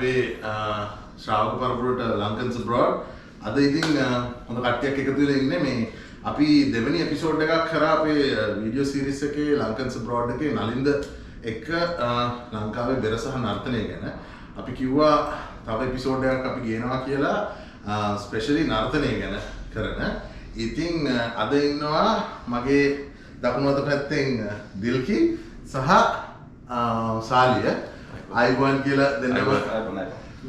අපේ ශ්‍රාවක පරපුරට ලංකන්ස් abroad අද ඉතින් හොඳ කට්ටියක් එකතු වෙලා ඉන්නේ මේ අපි දෙවෙනි එපිසෝඩ් එකක් කරා අපේ වීඩියෝ සීරීස් එකේ ලංකන්ස් abroad එකේ නලින්ද එක්ක ලංකාවේ බෙර සහ නර්තනය ගැන අපි කිව්වා තව එපිසෝඩ් එකක් අපි ගේනවා කියලා ස්පෙෂලි නර්තනය ගැන කරන. ඉතින් අද ඉන්නවා මගේ දකුණු අත පැත්තෙන් දිල්කි සහ සාලිය අයිබෝන් කියලා දෙන්නම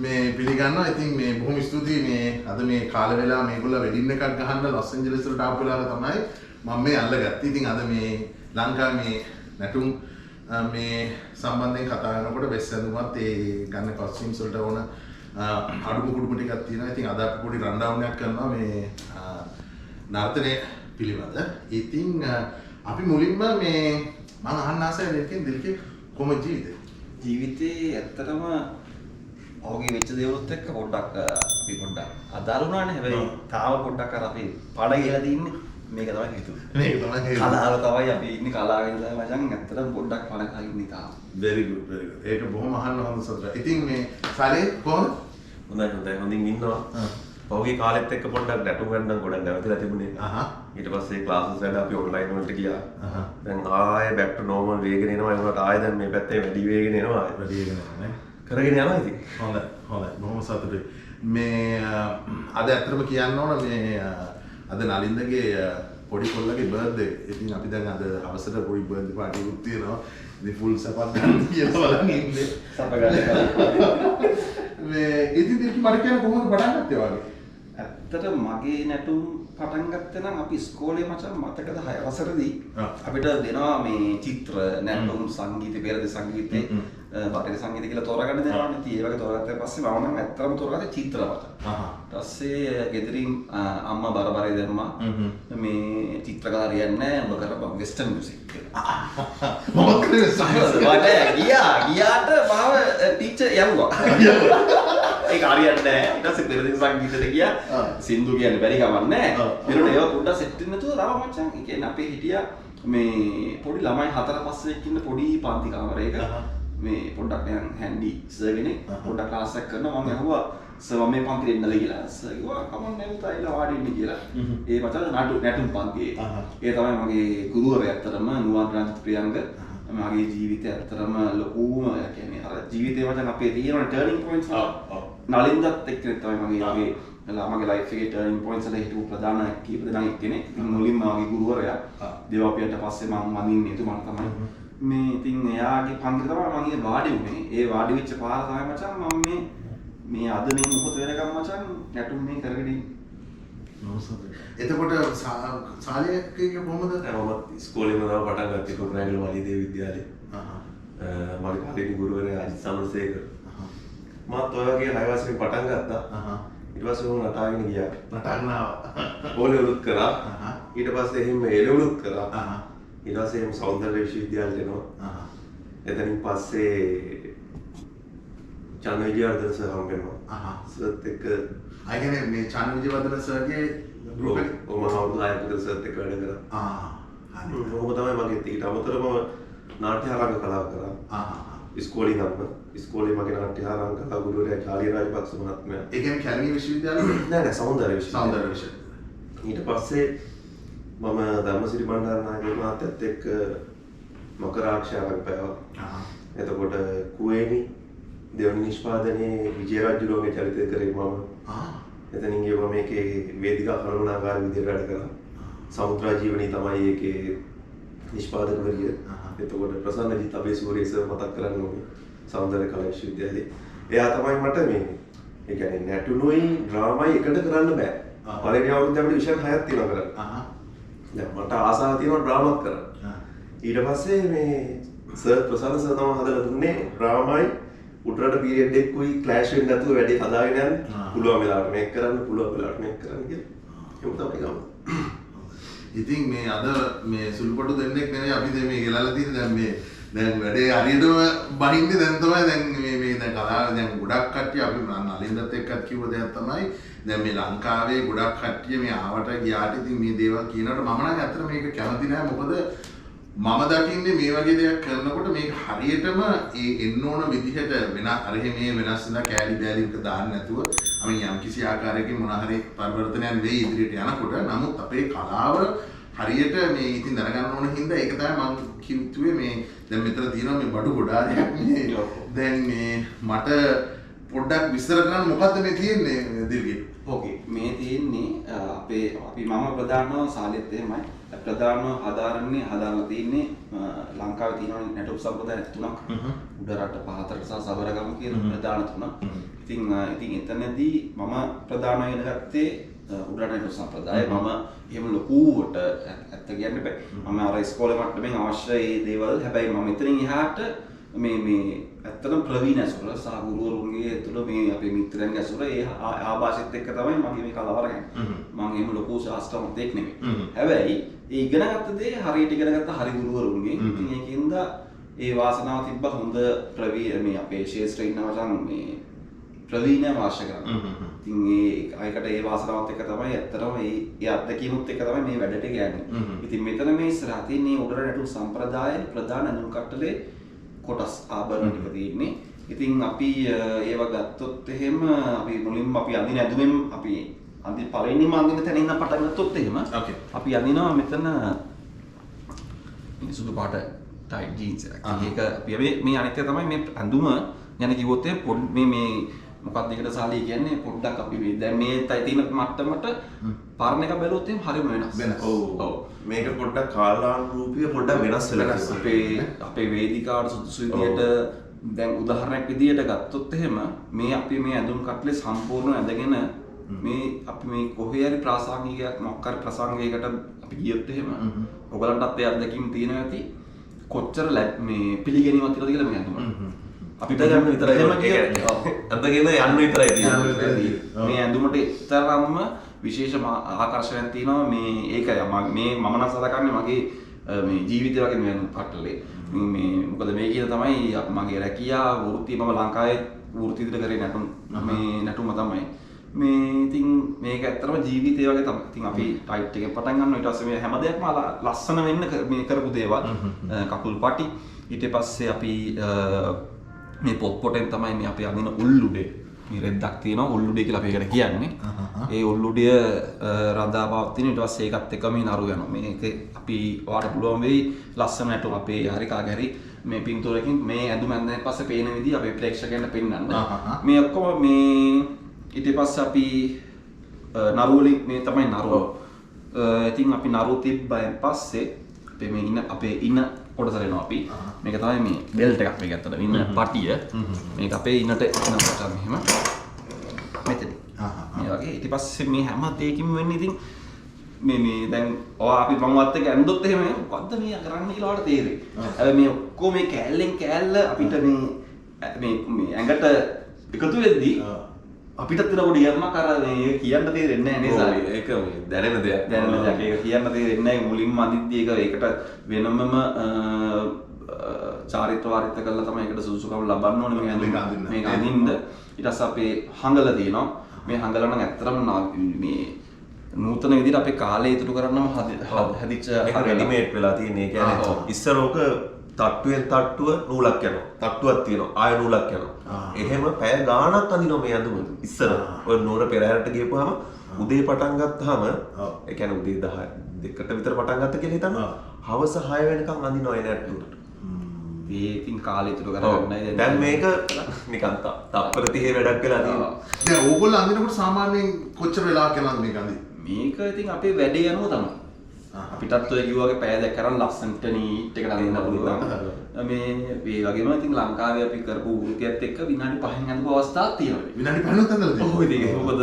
මේ පිළිගන්නවා. ඉතින් මේ බොහොම ස්තුතියි මේ අද මේ කාල වෙලාව මේගොල්ලෝ වෙඩින් එකක් ගහන්න ලොස් ඇන්ජලිස් වලට ආපු වෙලාව තමයි මම මේ අල්ලගත්තේ. ඉතින් අද මේ ලංකාවේ මේ නැටුම් මේ සම්බන්ධයෙන් කතා කරනකොට වෙස් ඇඳුමත් ඒ ගන්න කොස්ටියම්ස් වලට ඕන අඩුම කුඩුම ටිකක් තියෙනවා. ඉතින් අද අපි පොඩි රන් ඩවුන් එකක් කරනවා මේ නර්තනය පිළිබඳ. ඉතින් අපි මුලින්ම මේ මම අහන්න ආසයි දිල්කේ කොහොමද ජීවිතේ ඇත්තටම ඔහුගේ වෙච්ච දේවලුත් එක්ක පොඩ්ඩක් අපි පොඩ්ඩක් අදාළ වුණානේ. හැබැයි තාම පොඩ්ඩක් අර අපි පාඩ ගිහලා තින්නේ. මේක තමයි හිතුවේ. මේක තමයි කලාව තමයි අපි ඉන්නේ කලාවෙන් තමයි මචං ඇත්තටම පොඩ්ඩක් පාඩ ගහලා ඉන්නේ තාම. very good very good. ඒක බොහොම අහන්න හොඳ සතුටක්. ඉතින් මේ සාලේ කොහොමද? හොඳින් ඉන්නවා. පහුගිය කාලෙත් එක්ක පොඩ්ඩක් නැටුම් ගන්න ගොඩක් නැවතිලා තිබුණේ. ඊට පස්සේ ක්ලාසස් වල අපි ඔන්ලයින් වලට ගියා. දැන් ආයෙ back to normal වේගෙන එනවා. ඒ වුණාට ආයෙ දැන් මේ පැත්තේ වැඩි වේගෙන එනවා. වැඩි වේගෙන යනවා නේ. කරගෙන යනවා ඉතින්. හොඳයි හොඳයි. බොහොම සතුටුයි. මේ අද ඇත්තටම කියන්න ඕන මේ අද නලින්දගේ පොඩි කොල්ලගේ බර්ත්ඩේ. ඉතින් අපි දැන් අද හවසට පොඩි බර්ත්ඩේ පාටි එකක් තියෙනවා. ඉතින් ෆුල් සපත් ගන්න කියලා බලන් ඉන්නේ. සප ගන්න. මේ ඉතින් මට කියන්න කොහොමද පටන් ගත්තේ වගේ? ඇත්තට මගේ නැටුම් පටන් ගත්තේ නම් අපි ඉස්කෝලේ මචං මතකද 6 වසරේදී අපිට දෙනවා මේ චිත්‍ර නැටුම් සංගීත පෙරද සංගීතේ බටහිර සංගීත කියලා තෝරගන්න දෙනවානේ. ඉතින් ඒ වගේ තෝරගත්තා පස්සේ මම නම් ඇත්තටම තෝරගත්තේ චිත්‍ර මචං. ඊපස්සේ ගෙදරින් අම්මා බරබරේ දැම්මා මේ චිත්‍රකාරියක් නෑ ඔබ කරපන් වෙස්ටර්න් මියුසික් කියලා. මම කරේ ගියාට මාව ටීචර් යවුවා. ඒක හරියන්නේ නැහැ. ඊට පස්සේ පෙරදින සංගීතෙට ගියා. සින්දු කියන්නේ බැරි ගමන් නැහැ. ඊළඟට ඒවා පොඩ්ඩක් සෙට් වෙන්න නැතුව තව මචං. ඒ කියන්නේ අපේ හිටියා මේ පොඩි ළමයි 4-5 දෙනෙක් ඉන්න පොඩි පන්ති කාමරයක මේ පොඩ්ඩක් නිකන් හැන්ඩි සර් කෙනෙක් පොඩ්ඩක් ක්ලාස් එකක් කරනවා. මම ඇහුවා සර් මම මේ පන්තිෙ ඉන්නද කියලා. සර් කිව්වා කමන්න නැවත ඇවිල්ලා වාඩි වෙන්න කියලා. ඒ මචං නැටුම් පන්තියේ. ඒ තමයි මගේ ගුරුවරයා ඇත්තටම නුවන් රංජිත් ප්‍රියංග. මගේ ජීවිතය ඇත්තටම ලොකුම කියන්නේ අර ජීවිතේ මචං අපේ තියෙන ටර්නින් පොයින්ට්ස් නලින්දත් එක්ක තමයි මගේ ලයිෆ් එකේ ටර්නින් පොයින්ට්ස් වල හිටපු ප්‍රධාන කීප දෙනෙක් කෙනෙක්. ඉතින් මුලින්ම මගේ ගුරුවරයා දෙව්පියන්ට පස්සේ මම වඳින්නේ එතුමන් තමයි. මේ ඉතින් එයාගේ පන්තිර තමයි මගේ වාඩි වුණේ. ඒ වාඩි වෙච්ච පාර තමයි මචං මම මේ අද මේ මොහොත වෙනකම් මචං නැටුම් මේ කරගෙන ඉන්නේ. එතකොට සාලියගේ කොහොමද? මම ඉස්කෝලේම තමයි පටන් ගත්තේ කුරුණෑගල මලියදේව විද්‍යාලේ. මගේ පළවෙනි ගුරුවරයා අජිත් සමරසේකර. මත් ඔය වගේ 6 වසරේ පටන් ගත්තා. ඊට පස්සේ මම නටාගෙන ගියා. නටන්න ආවා. ඕලේ උරුත් කරා. ඊට පස්සේ එහෙම එළවලුත් කරා. ඊට පස්සේ එහෙම සෞන්දර්ය විශ්වවිද්‍යාලයට එනවා. එතනින් පස්සේ චන්න විජයවර්ධන සර් හම්බෙනවා. සර්ත් එක්ක I කියන්නේ මේ චන්න විජයවර්ධන සර්ගේ ගෲප් එක මම අවුරුදු 6ක් විතර සර්ත් එක්ක වැඩ කරා. හරි. කොහොම තමයි මගේ ඊට අමතරව නාට්‍යාරංග කලාව කරා. ඉස්කෝලේ නම් ඉස්කෝලේ මගේ නාට්‍යාරංග කලාව ගුරුවරයා චාලිය රාජපක්ෂ මහත්මයා. ඒ කියන්නේ කැලණිය විශ්වවිද්‍යාලේ නෑ සෞන්දර්ය සෞන්දර්ය විශ්වවිද්‍යාලය. ඊට පස්සේ මම ධර්මසිරි බණ්ඩාරනායක මහත්තයත් එක්ක මකරාක්ෂාරංග පෑවා. එතකොට කුවේණි දෙවනි නිෂ්පාදනයේ විජයරාජ්‍යලෝගේ චරිතය කරේ මම. එතනින් ගියම මේකේ වේදිකා කළමනාකාර විදිහට වැඩ කරා. සමුද්‍රා ජීවනී තමයි ඒකේ නිෂ්පාදකවරිය. එතකොට ප්‍රසන්නජිත් අබේසූරිය සර් මතක් කරන්න ඕනේ. සෞන්දර්ය කලා විශ්වවිද්‍යාලයේ. එයා තමයි මට මේ ඒ කියන්නේ නැටුනුයි ඩ්‍රාමයි එකට කරන්න බෑ. පළවෙනි අවුරුද්දේ අපිට විෂය 6ක් තියෙනවා කරන්න. දැන් මට ආසාව තියෙනවා ඩ්‍රාමාවක් කරන්න. ඊට පස්සේ මේ සර් ප්‍රසන්න සර් තමයි හදලා දුන්නේ ඩ්‍රාමයි උඩරට පීරියඩ් එකකුයි ක්ලෑෂ් වෙන්නේ නැතුව වැඩේ හදාගෙන යන්න පුළුවන් වෙලාවට මේක කරන්න පුළුවන් වෙලාවට මේක කරන්න කියලා. ඒක තමයි ගම. ඉතින් මේ අද මේ සුළුපටු දෙන්නෙක් නෙවෙයි අපි මේ ගෙලලා තියෙන දැන් වැඩේ හරියටම බහින්නේ දැන් තමයි දැන් මේ දැන් කලාව දැන් ගොඩක් කට්ටිය අපි නලින්දත් එක්කත් කිව්ව දෙයක් තමයි දැන් මේ ලංකාවේ ගොඩක් කට්ටිය මේ ආවට ගියාට ඉතින් මේ දේවල් කියනකොට මම නම් ඇත්තට මේක කැමති නෑ මොකද මම දකින්නේ මේ වගේ දෙයක් කරනකොට මේක හරියටම ඒ එන්න ඕන විදිහට වෙන අර මේ වෙනස් වෙන කෑලි බෑලික දාන්න නැතුව අපි යම් කිසි ආකාරයකින් මොන හරි පරිවර්තනයක් වෙයි ඉදිරියට යනකොට නමුත් අපේ කලාව හරියට මේ ඉතින් දැනගන්න ඕන හින්දා ඒක තමයි මම කිව්වේ මේ දැන් මෙතන තියෙනවා මේ බඩු ගොඩාරියක් මේ දැන් මේ මට පොඩ්ඩක් විස්තර කරන්න මොකද්ද මේ තියෙන්නේ දිල්ගේ ඕකේ මේ තියෙන්නේ අපේ අපි මම ප්‍රධානව සාලෙත් එහෙමයි ප්‍රධානව හදාරන්නේ හදාලා තියෙන්නේ ලංකාවේ තියෙන නැටුම් සම්ප්‍රදාය තුනක් උඩ රට පහතර සහ සබරගම කියන ප්‍රධාන තුනක්. ඉතින් එතනදී මම ප්‍රධාන වෙන ගත්තේ උඩ රට නැටුම් සම්ප්‍රදාය. මම එහෙම ලොකුවට ඇත්ත කියන්න බෑ. මම අර ඉස්කෝලේ මට්ටමින් අවශ්‍ය ඒ දේවල් හැබැයි මම එතනින් එහාට මේ ඇත්තටම ප්‍රවීණ ඇසුර සහ ගුරුවරුන්ගේ තුළ මේ අපේ මිත්‍රයන්ගේ ඇසුර ඒ ආభాෂෙත් එක්ක තමයි මගේ මේ කලාව අරගන්නේ. මම එහෙම ලොකු ශාස්ත්‍රඥයෙක් නෙමෙයි. හැබැයි ඒ ඉගෙනගත්ත දේ හරියට ඉගෙනගත්ත හරි ගුරුවරුන්ගේ. ඉතින් ඒකින්ද ඒ වාසනාව තිබ්බ හොඳ ප්‍රවීණ මේ අපේ ශාස්ත්‍රයේ ඉන්නවසන් මේ ප්‍රවීණ අවශ්‍ය කරන්නේ. ඉතින් ඒකට ඒ වාසනාවත් එක්ක තමයි ඇත්තටම ඒ අත්දැකීමුත් එක්ක තමයි මේ වැඩට ගෑන්නේ. ඉතින් මෙතන මේ ඉස්සරහ තියෙන මේ උඩර නැටුම් සම්ප්‍රදායේ ප්‍රධාන අනුන් කට්ටලේ කොටස් ආභරණ ටික තියෙන්නේ. ඉතින් අපි ඒව ගත්තොත් එහෙම අපි මුලින්ම අපි අඳින ඇඳුමෙන් අපි පළවෙනිම අඳින තැන ඉඳන් පටන් ගත්තොත් එහෙම අපි අඳිනවා මෙතන මේ සුදු පාට ටයිට් ජීන්ස් එකක්. ඒක අපි මේ අනිත් එක තමයි මේ ඇඳුම යන කිව්වොත් මේ මොකක්ද ඒකට සාලී කියන්නේ පොඩ්ඩක් අපි මේ දැන් මේ තියෙන මට්ටමට පරණ එක බැලුවොත් එහෙම හරියම වෙනස්. ඔව්. මේක පොඩ්ඩක් කාලානුරූපීව පොඩ්ඩක් වෙනස් වෙලා අපේ වේදිකාවට සුදුසු විදියට දැන් උදාහරණයක් විදියට ගත්තොත් එහෙම මේ අපි මේ ඇඳුම් කට්ලේ සම්පූර්ණ ඇඳගෙන මේ අපි මේ කොහේ හරි ප්‍රාසංගිකයක් මොකක් හරි ප්‍රසංගයකට අපි ගියොත් එහෙම ඔයගලන්ටත් ඒ අත්දැකීම් තියෙනවා ඇති කොච්චර මේ පිළිගැනීමක් තියලාද කියලා මේ ඇඳුම අපිට යන්න විතරයි අඳගෙන යන්න විතරයි තියෙන්නේ මේ ඇඳුමට තරම්ම විශේෂ ආකර්ෂණයක් තියෙනවා මේ ඒකයි මේ මම නම් සලකන්නේ මගේ මේ ජීවිතය වගේ මේ කට්ටලේ මේ මොකද මේ කියන තමයි මගේ රැකියාව වෘත්තිය මම ලංකාවේ වෘත්ති විතර කරේ නැටුම් මේ නැටුම තමයි මේ ඉතින් මේක ඇත්තටම ජීවිතය වගේ තමයි. ඉතින් අපි ටයිට් එකෙන් පටන් ගන්නවා ඊට පස්සේ මේ හැම දෙයක්ම ලස්සන වෙන්න මේ කරපු දේවල් කකුල් පටි ඊට පස්සේ අපි මේ පොට්පොටෙන් තමයි මේ අපි අඳින උල්ලුඩේ මේ රෙද්දක් තියෙනවා උල්ලුඩේ කියලා අපි ඒකට කියන්නේ. ඒ උල්ලුඩිය රඳා පවතින ඊට පස්සේ ඒකත් එක්ක මේ නරු යනවා. මේක අපි ඔයාලට පුළුවන් වෙයි ලස්සන නැටුම් අපේ හරි කාගේ හරි මේ පින්තූරකින් මේ ඇඳුම ඇඳගෙන පස්සේ පේන විදිහ අපේ ප්‍රේක්ෂකයන්ට පෙන්වන්න. මේ ඔක්කොම මේ ඊට පස්සේ අපි නරු වලින් මේ තමයි නරුව. ඉතින් අපි නරු තිබ්බයින් පස්සේ අපේ මේ ඉන්න අපේ ඉන්න කොටසට එනවා අපි. මේක තමයි මේ බෙල්ට් එකක් මේක ඇත්තට ඉන්න පටිය. මේක අපේ ඉන්නට එන කොට මෙහෙම. මෙතන. මේ වගේ ඊට පස්සේ මේ හැම දෙයකින්ම වෙන්නේ ඉතින් මේ දැන් අපි මමවත් එක්ක ඇඳුත් එහෙම මොකද්ද මේ කරන්නේ කියලා වලට තේරෙයි. හැබැයි මේ ඔක්කොම මේ කෑල්ලෙන් කෑල්ල අපිට මේ ඇඟට එකතු වෙද්දී අපිට තියෙන පොඩි යම්මක් අර මේ කියන්න තේරෙන්නේ නැහැ නේද සාරි. ඒක මේ දැනෙන දෙයක්. ඒක කියන්න තේරෙන්නේ නැහැ. මුලින්ම අඳිද්දී ඒකට වෙනමම චාරිත්‍ර වාරිත්‍ර කරලා තමයි ඒකට සුදුසුකම් ලබන්න ඕනේ මේක අඳින්න. ඊට පස්සේ අපේ හංගල තියෙනවා. මේ හංගල නම් ඇත්තටම මේ නූතන විදිහට අපේ කාලේ ඉතුරු කරන්නම හැදිච්ච රෙඩිමේඩ් වෙලා තියෙන. ඒ කියන්නේ ඉස්සර ඕක තට්ටුවෙන් තට්ටුව නූලක් යනවා. තට්ටුවක් තියෙනවා. ආය නූලක් යනවා. එහෙම පැය ගාණක් අඳිනවා මේ ඇඳුම. ඉස්සර ඔය නూరు පෙරහැරට ගිහපුවාම උදේ පටන් ගත්තාම ඒ කියන්නේ උදේ 10කට විතර පටන් ගත්ත කියලා හිතන්න. හවස 6 වෙනකන් අඳිනවා ඒ නැට්ටුවට. මේ ඉතින් කාලේ ඉතුරු කරගන්නයි දැන් මේක නිකන් තප්පර 30 වැඩක් වෙලා තියෙනවා. දැන් ඕගොල්ලෝ අඳිනකොට සාමාන්‍යයෙන් කොච්චර වෙලාවක් යනවද මේක අඳින්න? මේක ඉතින් අපේ වැඩේ යනවා තමයි. අපිටත් ඔය කිව්වා වගේ පැය දෙක කරන් ලස්සනට නීට් එකට අඳින්න පුළුවන්. මේ වගේම ඉතින් ලංකාවේ අපි කරපු වෘත්තියත් එක්ක විනාඩි 5න් අඳපු අවස්ථාවක් තියෙනවා. විනාඩි 5ක් අඳලා තියෙනවා. ඔව් ඉතින් මොකද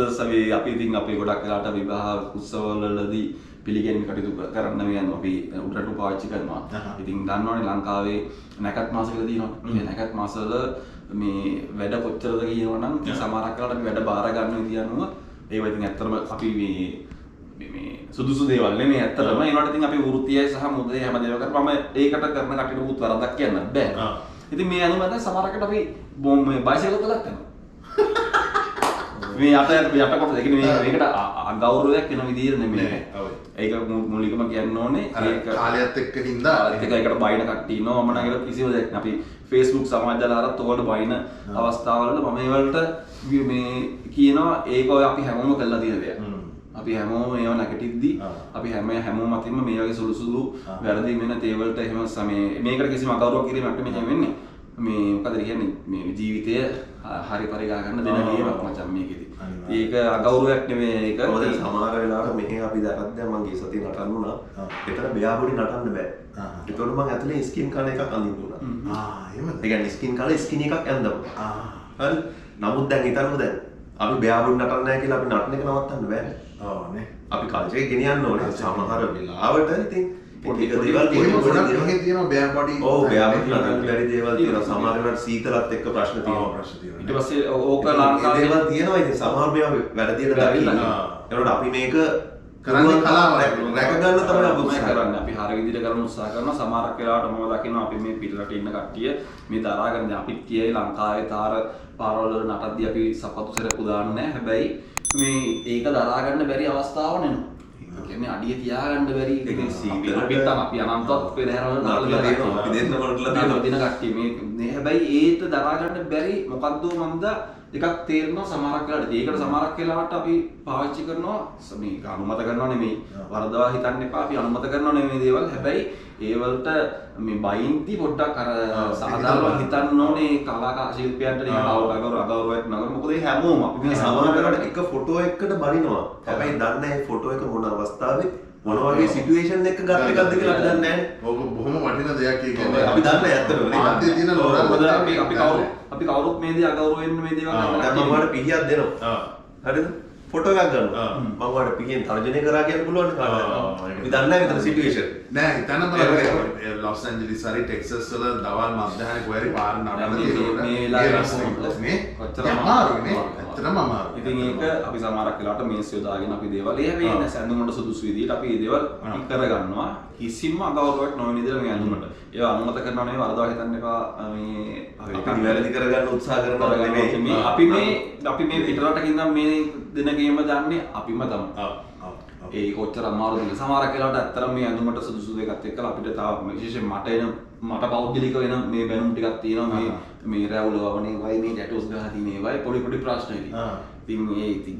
අපි ඉතින් අපේ ගොඩක් වෙලාට විවාහ උත්සවවලදී පිළිගැනීම් කටයුතු කරන්න මේ අපි උඩරට පාවිච්චි කරනවා. ඉතින් දන්නවනේ ලංකාවේ නැකත් මාස කියලා තියෙනවා. මේ නැකත් මාසවල මේ වැඩ කොච්චරද කියනවනම් සමහරක් වෙලාවට අපි වැඩ බාර ගන්න විදිය අනුව ඒවා ඉතින් ඇත්තටම අපි මේ සුදුසු දේවල් නෙමෙයි ඇත්තටම ඒනට ඉතින් අපි වෘත්තියයි සහ මුදේ හැම දේම කරපුවම ඒකට කරන කටයුතු උත් වරදක් කියන්න බෑ. ඉතින් මේ අනුව දැන් සමහරකට අපි මේ බයිසිකල් වලත් යනවා. මේ යට කොට ඒ කියන්නේ මේකට අගෞරවයක් වෙන විදිහට නෙමෙයි. ඒක මූලිකම කියන්න ඕනේ ඒක කාලයත් එක්ක හින්දා ඒකට බයින කට්ටිය ඉන්නවා මම නම් ඒක කිසිම දෙයක් නෑ. අපි Facebook සමාජ ජාල ආරත් ඔයාලට බයින අවස්ථාවවල මම ඒ වලට මේ කියනවා ඒක ඔය අපි හැමෝම කරලා තියෙන දෙයක්. අපි හැමෝම මේව නැගටිද්දි අපි හැමෝම අතින්ම මේ වගේ සුළු සුළු වැරදි වෙන තේ වලට එහෙම මේකට කිසිම අගෞරවයක් කිරීමක් නෙමෙයි වෙන්නේ. මේ මොකද කියන්නේ මේ ජීවිතය හරි පරිගා ගන්න දෙන ගේමක් මචං මේකෙදි. ඒක අගෞරවයක් නෙමෙයි ඒක. මොකද සමහර වෙලාවට මෙහෙ අපි දැක්කත් දැන් මම ගිය සතියේ නටන්නුනා. ඒතර බෙයාපොඩි නටන්න බෑ. ඒතකොට මම ඇතුලේ ස්කින් කන එකක් අඳින්නුනා. එහෙමද? ඒ කියන්නේ ස්කින් කන ස්කින් එකක් ඇඳපුවා. හරි. නමුත් දැන් හිතන්නකෝ දැන් අපි බෙයාපොඩි නටන්නේ නැහැ කියලා අපි නටන එක නවත්තන්න බෑනේ. නේ. අපි කල්චර් එක ගෙනියන්න ඕනේ. සමහර වෙලාවට ඉතින් පොඩි දේවල් තියෙනවා බෑබොඩි. ඔව් බෑබොඩි නටන්න බැරි දේවල් තියෙනවා. සමහර වෙලාවට සීතලත් එක්ක ප්‍රශ්න තියෙනවා. ඊට පස්සේ ඕක ලංකාවේ දේවල් තියෙනවා. ඉතින් සමහර මේවා වැරදියට දකින්න. ඒනොට අපි මේක කරන්නේ කලාව රැක ගන්න තමයි අපි උත්සාහ කරන්නේ. අපි හරිය විදිහට කරන්න උත්සාහ කරනවා. සමහරක් වෙලාවට මම දකිනවා අපි මේ පිටරට ඉන්න කට්ටිය මේ දරාගෙන අපිත් කියයි ලංකාවේ තාර පාරවල නටද්දී අපි සපත්තු සරපු දාන්නේ නැහැ. හැබැයි මේ ඒක දරා ගන්න බැරි අවස්ථාවක් නෙනවා. ඒ කියන්නේ අඩිය තියාගන්න බැරි ඉතින් සීවිල පිටම අපි අනන්තවත් පෙරහැරවල නාලලා තියෙනවා. අපි දෙන්න මොනටලා තියෙනවා දින කට්ටිය මේ හැබැයි ඒත් දරා ගන්න බැරි මොකද්ද මන්ද එකක් තේරෙනවා සමහරක් වෙලාවට. ඒකට සමහරක් වෙලාවට අපි පාවිච්චි කරනවා මේ අනුමත කරනවා නෙමෙයි. වරදවා හිතන්න එපා. අපි අනුමත කරනවා නෙමෙයි දේවල්. හැබැයි ඒ වලට මේ බයින්ති පොඩ්ඩක් අර සාධාරණව හිතන්න ඕනේ කලාකාර ශිල්පියන්ට නිකන් අගෞරවයක් නගර. මොකද ඒ හැමෝම අපි මේ සමහර වෙලාවට එක ෆොටෝ එකකට බනිනවා. හැබැයි දන්නේ නැහැ ෆොටෝ එක මොන අවස්ථාවේ මොන වගේ සිටුේෂන් එකක ගත්ත එකක්ද කියලා අපි දන්නේ නැහැ. ඕක බොහොම වටින දෙයක් කියන්නේ. අපි දන්නේ ඇත්තටම නේ. ආද්‍ය තියෙන අපි කවුරුත් මේ දේ අගෞරවයෙන් මේ දේවල් කරනවා. දැන් මම ඔයාලට පිහියක් දෙනවා. හරිද? ෆොටෝ එකක් ගන්නවා. මම ඔයාලට පිහියෙන් තර්ජනය කරා කියන්න පුළුවන් කාටද? අපි දන්නේ නැහැ මෙතන සිටුේෂන්. නෑ හිතන්න බලන්න ලොස් ඇන්ජලිස් හරි ටෙක්සස් වල දවල් මධ්‍යහන කොහරි පාර නඩන තියෙනවා. මේ කොච්චර අමාරුනේ. ඇත්තටම අමාරුයි. ඉතින් ඒක අපි සමහරක් වෙලාවට මේස් යොදාගෙන අපි දේවල් ඒ හැබැයි සැඳුමට සුදුසු විදිහට අපි මේ දේවල් කරගන්නවා. කිසිම අගෞරවයක් නොවන විදිහට මේ ඇඳුමට. ඒවා අනුමත කරනවා නෙවෙයි වරදවා හිතන්න එපා. මේ අපි නිවැරදි කරගන්න උත්සාහ කරනවා නෙවෙයි. අපි මේ පිටරටකින් ඉඳන් මේ දෙන ගේම දන්නේ අපිම තමයි. ඒ කොච්චර අමාරුද කියලා. සමහරක් වෙලාවට ඇත්තටම මේ ඇඳුමට සුදුසු දෙකත් එක්කලා අපිට තව විශේෂයෙන් මට පෞද්ගලික වෙන මේ බැනුම් ටිකක් තියෙනවා. මේ රැවුල වවනේ වයි මේ ටැටූස් ගහලා තියෙන ඒවයි පොඩි ප්‍රශ්න ඉතින් ඉතින්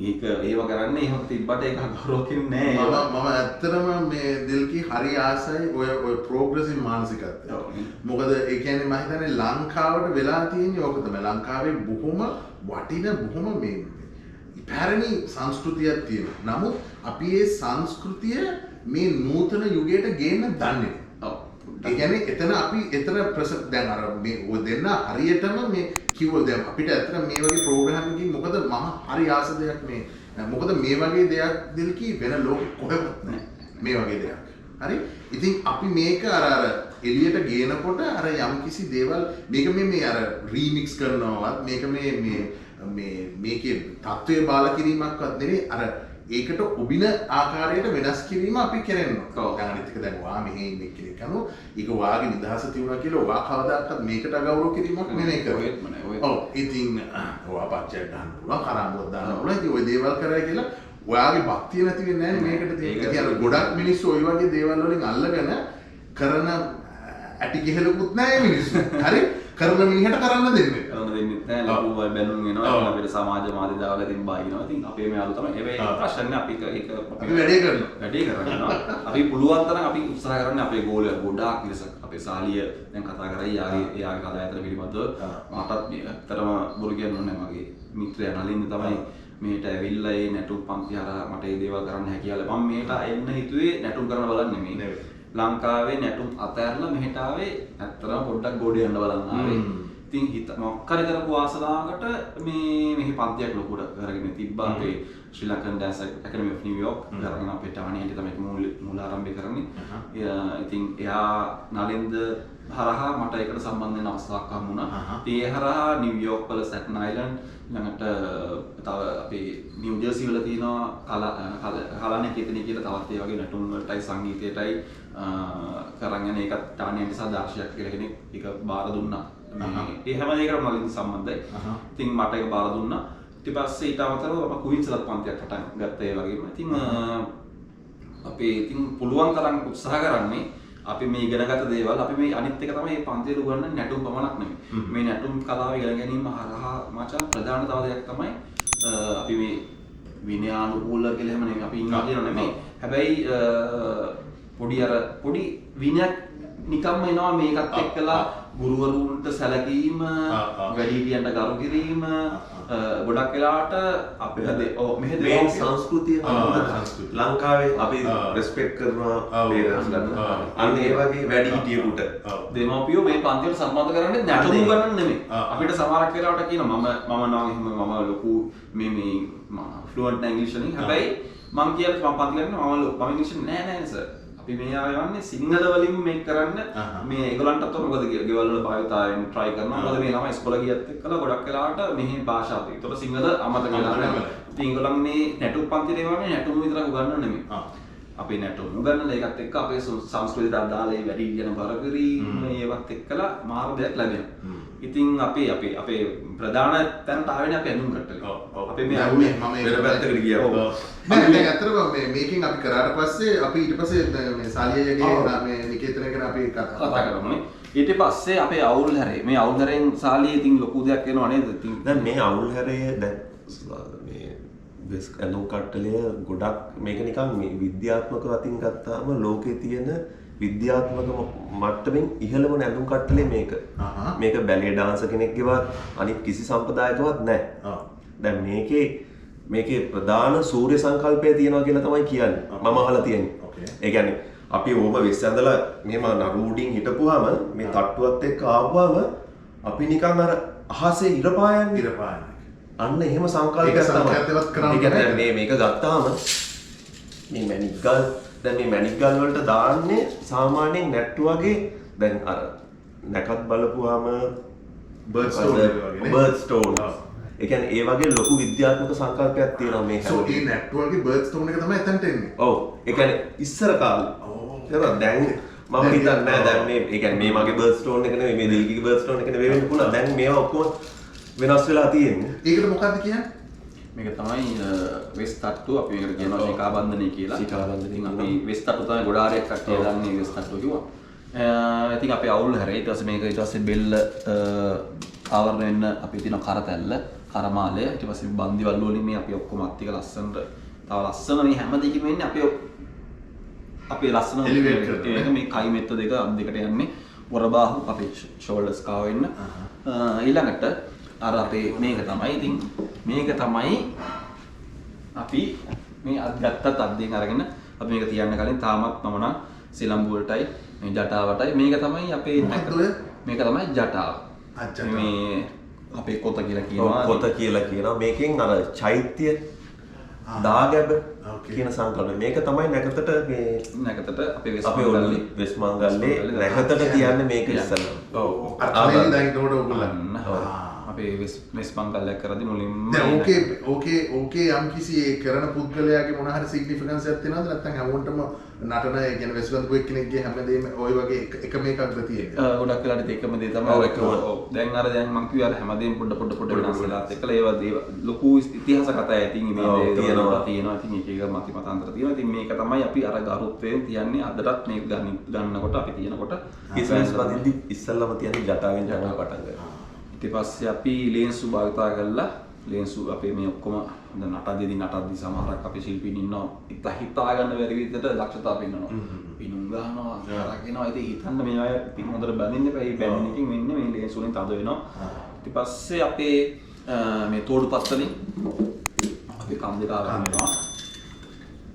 ඒක ඒව කරන්නේ එහෙම තිබ්බට ඒක අගෞරවකින් නෑ. මම ඇත්තටම මේ දිල්කි හරි ආසයි ඔය ප්‍රෝග්‍රෙසිව් මානසිකත්වය. මොකද ඒ කියන්නේ මම හිතන්නේ ලංකාවට වෙලා තියෙන්නේ ඕක තමයි. ලංකාවේ බොහොම වටින බොහොම මේ පැරණි සංස්කෘතියක් තියෙනවා. නමුත් අපි ඒ සංස්කෘතිය මේ නූතන යුගයට ගේන්න දන්නේ නැහැ. ඒ කියන්නේ එතන අපි එතන දැන් අර මේ ඔය දෙන්න හරියටම මේ කිව්වොත් දැන් අපිට ඇත්තට මේ වගේ ප්‍රෝග්‍රෑම් එකකින් මොකද මම හරි ආස දෙයක් මේ මොකද මේ වගේ දෙයක් දිල්කි වෙන ලෝකෙ කොහෙවත් නැහැ මේ වගේ දෙයක්. හරි? ඉතින් අපි මේක අර එළියට ගේනකොට අර යම්කිසි දේවල් මේක මේ අර රීමික්ස් කරනවවත් මේක මේකේ තත්ත්වයේ බාල කිරීමක්වත් නෙවෙයි අර ඒකට ඔබින ආකාරයට වෙනස් කිරීම අපි කරනවා. දැන් අනිත් එක දැන් ඔයා මෙහෙ ඉන්නේ කෙනෙක් අනු ඒක ඔයාගේ නිදහස තියුණා කියලා ඔයා කවදාකවත් මේකට අගෞරව කිරීමක් නෙමෙයි කරන්නේ. ඔව් ඉතින් ඔයා පච්චයක් ගන්න පුළුවන් කරාමුවක් දාන්න පුළුවන්. ඉතින් ওই දේවල් කරා කියලා ඔයාගේ භක්තිය නැති වෙන්නේ නැහැ මේකට තියෙන. ඉතින් අර ගොඩක් මිනිස්සු ওই වගේ දේවල් වලින් අල්ලගෙන කරන ඇටි ගහලකුත් නැහැ මිනිස්සු. හරි? කරන මිනිහට කරන්න දෙන්නේ. කරන්න දෙන්නේ නැහැ. ලොකු බැනුම් එනවා. අපේ සමාජ මාධ්‍ය දාලා ඉතින් බයිනවා. ඉතින් අපේ මේ අලුතම හැබැයි ප්‍රශ්නේ අපි වැඩේ කරනවා. වැඩේ කරනවා. අපි පුළුවන් තරම් අපි උත්සාහ කරන්නේ අපේ ගෝලය ගොඩාක් පිරිසක් අපේ සාලිය දැන් කතා කරා එයාගේ කතා ඇතර පිළිබඳව මටත් ඇත්තටම බොරු කියන්න ඕනේ මගේ මිත්‍රයා නලින්ද තමයි මේට ඇවිල්ලා ඒ නැටුම් පන්ති හරහා මට මේ දේවල් කරන්න හැකියාව මම මේට එන්න හිතුවේ නැටුම් කරන්න බලන්න නෙමෙයි. ලංකාවේ නැටුම් අතහැරලා මෙහෙට ආවේ ඇත්තටම පොඩ්ඩක් ගොඩ යන්න බලන්න ආවේ. ඉතින් හිත මොකක් හරි කරපු ආසනාවකට මේ මෙහි පන්තියක් ලොකුට කරගෙන තිබ්බා අපේ ශ්‍රී ලංකන් ඩෑන්ස් ඇකඩමි ඔෆ් නිව්යෝර්ක් කරගෙන අපේ ටානියට තමයි මූල ආරම්භය කරන්නේ. ඉතින් එයා නලින්ද හරහා මට ඒකට සම්බන්ධ වෙන අවස්ථාවක් හම්බුණා. ඉතින් ඒ හරහා නිව්යෝර්ක් වල සැටන් අයිලන්ඩ් ළඟට තව අපේ නිව් ජර්සි වල තියෙනවා කලානේ කීර්තනය කියලා තවත් ඒ වගේ නැටුම් වලටයි සංගීතයටයි කරගෙන ඒකත් ටානිය නිසා දර්ශකයෙක් කියලා කෙනෙක් ඒක බාර දුන්නා. ඒ හැම දෙයකටම නලින් සම්බන්ධයි. ඉතින් මට ඒක බාර දුන්නා. ඊට පස්සේ ඊට අමතරව මම කුයින්ස්ලත් පන්තියක් පටන් ගත්තා ඒ වගේම. ඉතින් අපි ඉතින් පුළුවන් තරම් උත්සාහ කරන්නේ අපි මේ ඉගෙනගත දේවල් අපි මේ අනිත් එක තමයි මේ පන්තියේ උගන්වන්නේ නැටුම් පමණක් නෙමෙයි. මේ නැටුම් කලාව ඉගෙන ගැනීම හරහා මචං ප්‍රධාන තව දෙයක් තමයි අපි මේ විනයානුකූල කියලා එහෙම නෙමෙයි අපි ඉන්නවා කියන නෙමෙයි. හැබැයි පොඩි විනයක් නිකම්ම එනවා මේකත් එක්කලා ගුරුවරුන්ට සැලකීම, වැඩිහිටියන්ට ගරු කිරීම ගොඩක් වෙලාවට අපේ මේ සංස්කෘතිය ලංකාවේ අපි රෙස්පෙක්ට් කරනවා පේරන්ට්ස්ලා. අන්න ඒ වගේ වැඩිහිටියෙකුට දෙමව්පියෝ මේ පන්තිවලට සම්බන්ධ කරන්නේ නැටුම් ගන්න නෙමෙයි. අපිට සමහරක් වෙලාවට කියනවා මම නම් ලොකු මේ ෆ්ලුවන්ට් ඉංග්‍රීසි වලින්. හැබැයි මම කියන්නේ මම පන්ති කරන්නේ මම ඉංග්‍රීසි නෑ සර්. අපි මේ ආවේ යන්නේ සිංහල වලින් මේක කරන්න මේ ඒගොල්ලන්ටත් මොකද ගෙවල් වල භාවිතාවෙන් try කරනවා. මොකද මේ ළමයි ඉස්කෝලේ ගියත් එක්කලා ගොඩක් වෙලාවට මෙහි භාෂාව තියෙනවා. ඒතකොට සිංහල අමතක වෙලා යනවා. ඉතින් ඒගොල්ලන් මේ නැටුම් පන්තියේ වගේ නැටුම් විතරක් උගන්වන්න නෙමෙයි. අපි නැටුම් උගන්වන ඒකත් එක්ක අපේ සංස්කෘතියට අදාළ ඒ වැඩි කියන බර කිරීම ඒවත් එක්කලා මාර්ගයක් ලැබෙනවා. ඉතින් අපේ ප්‍රධාන තැනට ආවෙන්නේ අපි ඇඳුම් කට්ටල. අපේ මේ මම වෙන පැත්තකට ගියා. නෑ දැන් අතරම මේකෙන් අපි කරාට පස්සේ අපි ඊට පස්සේ මේ සාලියගේ මේ නිකේතන ගැන අපි කතා කරමුනේ. ඊට පස්සේ අපේ අවුල් හැරේ මේ අවුල් හැරෙන් සාලියේ ඉතින් ලොකු දෙයක් වෙනව නේද? ඉතින් දැන් මේ අවුල් හැරේ දැන් මේ වෙස් ඇඳුම් කට්ටලය ගොඩක් මේක නිකන් මේ විද්‍යාත්මක අතින් ගත්තාම ලෝකේ තියෙන විද්‍යාත්මක මට්ටමින් ඉහළම ඇඳුම් කට්ටලේ මේක. මේක බැලේ ඩාන්සර් කෙනෙක්ගේවත් අනිත් කිසි සම්ප්‍රදායකවත් නැහැ. දැන් මේකේ ප්‍රධාන සූර්ය සංකල්පය තියෙනවා කියලා තමයි කියන්නේ. මම අහලා තියෙන්නේ. ඒ කියන්නේ අපි ඕම වෙස් ඇඳලා මෙහෙම නරුඩින් හිටපුවාම මේ තට්ටුවත් එක්ක ආවම අපි නිකන් අර අහසේ ඉර පායන්නේ. අන්න එහෙම සංකල්පයක් තමයි. මේක ගත්තාම මේ මැණික්ගල් දැන් මේ මැණික්ගල් වලට දාන්නේ සාමාන්‍යයෙන් නැට්ටු වගේ දැන් අර නැකත් බලපුවාම බර්ඩ් ස්ටෝන් ඒ කියන්නේ ඒ වගේ ලොකු විද්‍යාත්මක සංකල්පයක් තියෙනවා මේ හැම. ඒ නැට්ටු වගේ බර්ඩ් ස්ටෝන් එක තමයි එතනට එන්නේ. ඔව්. ඒ කියන්නේ ඉස්සර කාලේ. ඒක දැන් මම හිතන්නේ නැහැ දැන් මේ ඒ කියන්නේ මේ මගේ බර්ඩ් ස්ටෝන් එක නෙවෙයි මේ දිල්ගිගේ බර්ඩ් ස්ටෝන් එක නෙවෙයි වෙන්න පුළුවන්. දැන් මේවා ඔක්කොම වෙනස් වෙලා තියෙන්නේ. ඒකට මොකක්ද කියන්නේ? මේක තමයි වෙස් තට්ටු අපි මේකට කියනවා ශිකා බන්ධනය කියලා. ඉතින් අපි වෙස් තට්ටු තමයි ගොඩාරියක් කට්ටිය දන්නේ වෙස් තට්ටු කිව්වා. ඉතින් අපි අවුල් හැරේ ඊට පස්සේ මේක ඊට පස්සේ බෙල්ල ආවරණය වෙන්න අපි තියෙන කරතැල්ල කරමාලය ඊට පස්සේ බන්දිවල් වලින් මේ අපි ඔක්කොම අත්තික ලස්සනට තව ලස්සන මේ හැම දෙකම ඉන්නේ අපේ ලස්සන ඒක මේ කයි මෙත්ත දෙක අත් දෙකට යන්නේ වරබාහු අපේ ෂෝල්ඩර්ස් කාව වෙන්න ඊළඟට අර අපේ මේක තමයි ඉතින් මේක තමයි අපි මේ අත් ගත්තත් අත් දෙකෙන් අරගෙන අපි මේක තියන්න කලින් තාමත් මම නම් සිලම්බු වලටයි මේ ජටාවටයි මේක තමයි අපේ මේක තමයි ජටාව. මේ අපේ කොත කියලා කියනවා. කොත කියලා කියනවා. මේකෙන් අර චෛත්‍ය දාගැබ කියන සංකල්පය. මේක තමයි නැකතට මේ නැකතට අපේ වෙස් මංගල්ලේ නැකතට තියන්නේ මේක ඉස්සෙල්ලා. ඔව්. අතලින් දැන් උඩ උගලන්න. අපේ වෙස් මංගල්ලයක් කරද්දි මුලින්ම දැන් ඕකේ යම් කිසි ඒ කරන පුද්ගලයාගේ මොන හරි සිග්නිෆිකන්ස් එකක් තියෙනවද නැත්නම් හැමෝටම නටන ඒ කියන්නේ වෙස්වන්ත කෙනෙක්ගේ හැමදේම ওই වගේ එක මේකක්ද තියෙන්නේ? ගොඩක් වෙලාවට ඒකම දේ තමයි. ඔව්. දැන් මං කිව්වා හැමදේම පොඩ වෙනස් වෙලාත් එක්කලා ඒවා ලොකු ඉතිහාස කතා ඇතින් මේ දේ තියෙනවා. ඉතින් එක මති මතාන්තර තියෙනවා. ඉතින් මේක තමයි අපි අර ගරුත්වයෙන් තියන්නේ අදටත් මේක ගන්නකොට අපි තියනකොට කිස්මස් වදින්දි ඉස්සල්ලාම තියන්නේ ජටාවෙන් ජටාව පටන් ගන්නවා. ඊට පස්සේ අපි ලේන්සු භාවිතා කරලා ලේන්සු අපේ මේ ඔක්කොම නටද්දි සමහරක් අපේ ශිල්පීන් ඉන්නවා හිතා ගන්න බැරි විදිහට දක්ෂතාව පෙන්වනවා පිනුම් ගන්නවා කරකිනවා ඉතින් හිතන්න මේ අය පින් හොඳට බැඳින්න එපා මේ බැඳින එකකින් වෙන්නේ මේ ලේන්සු වලින් තද වෙනවා ඊට පස්සේ අපේ මේ තෝඩුපත් වලින් අපි කම් දෙක අරගෙනවා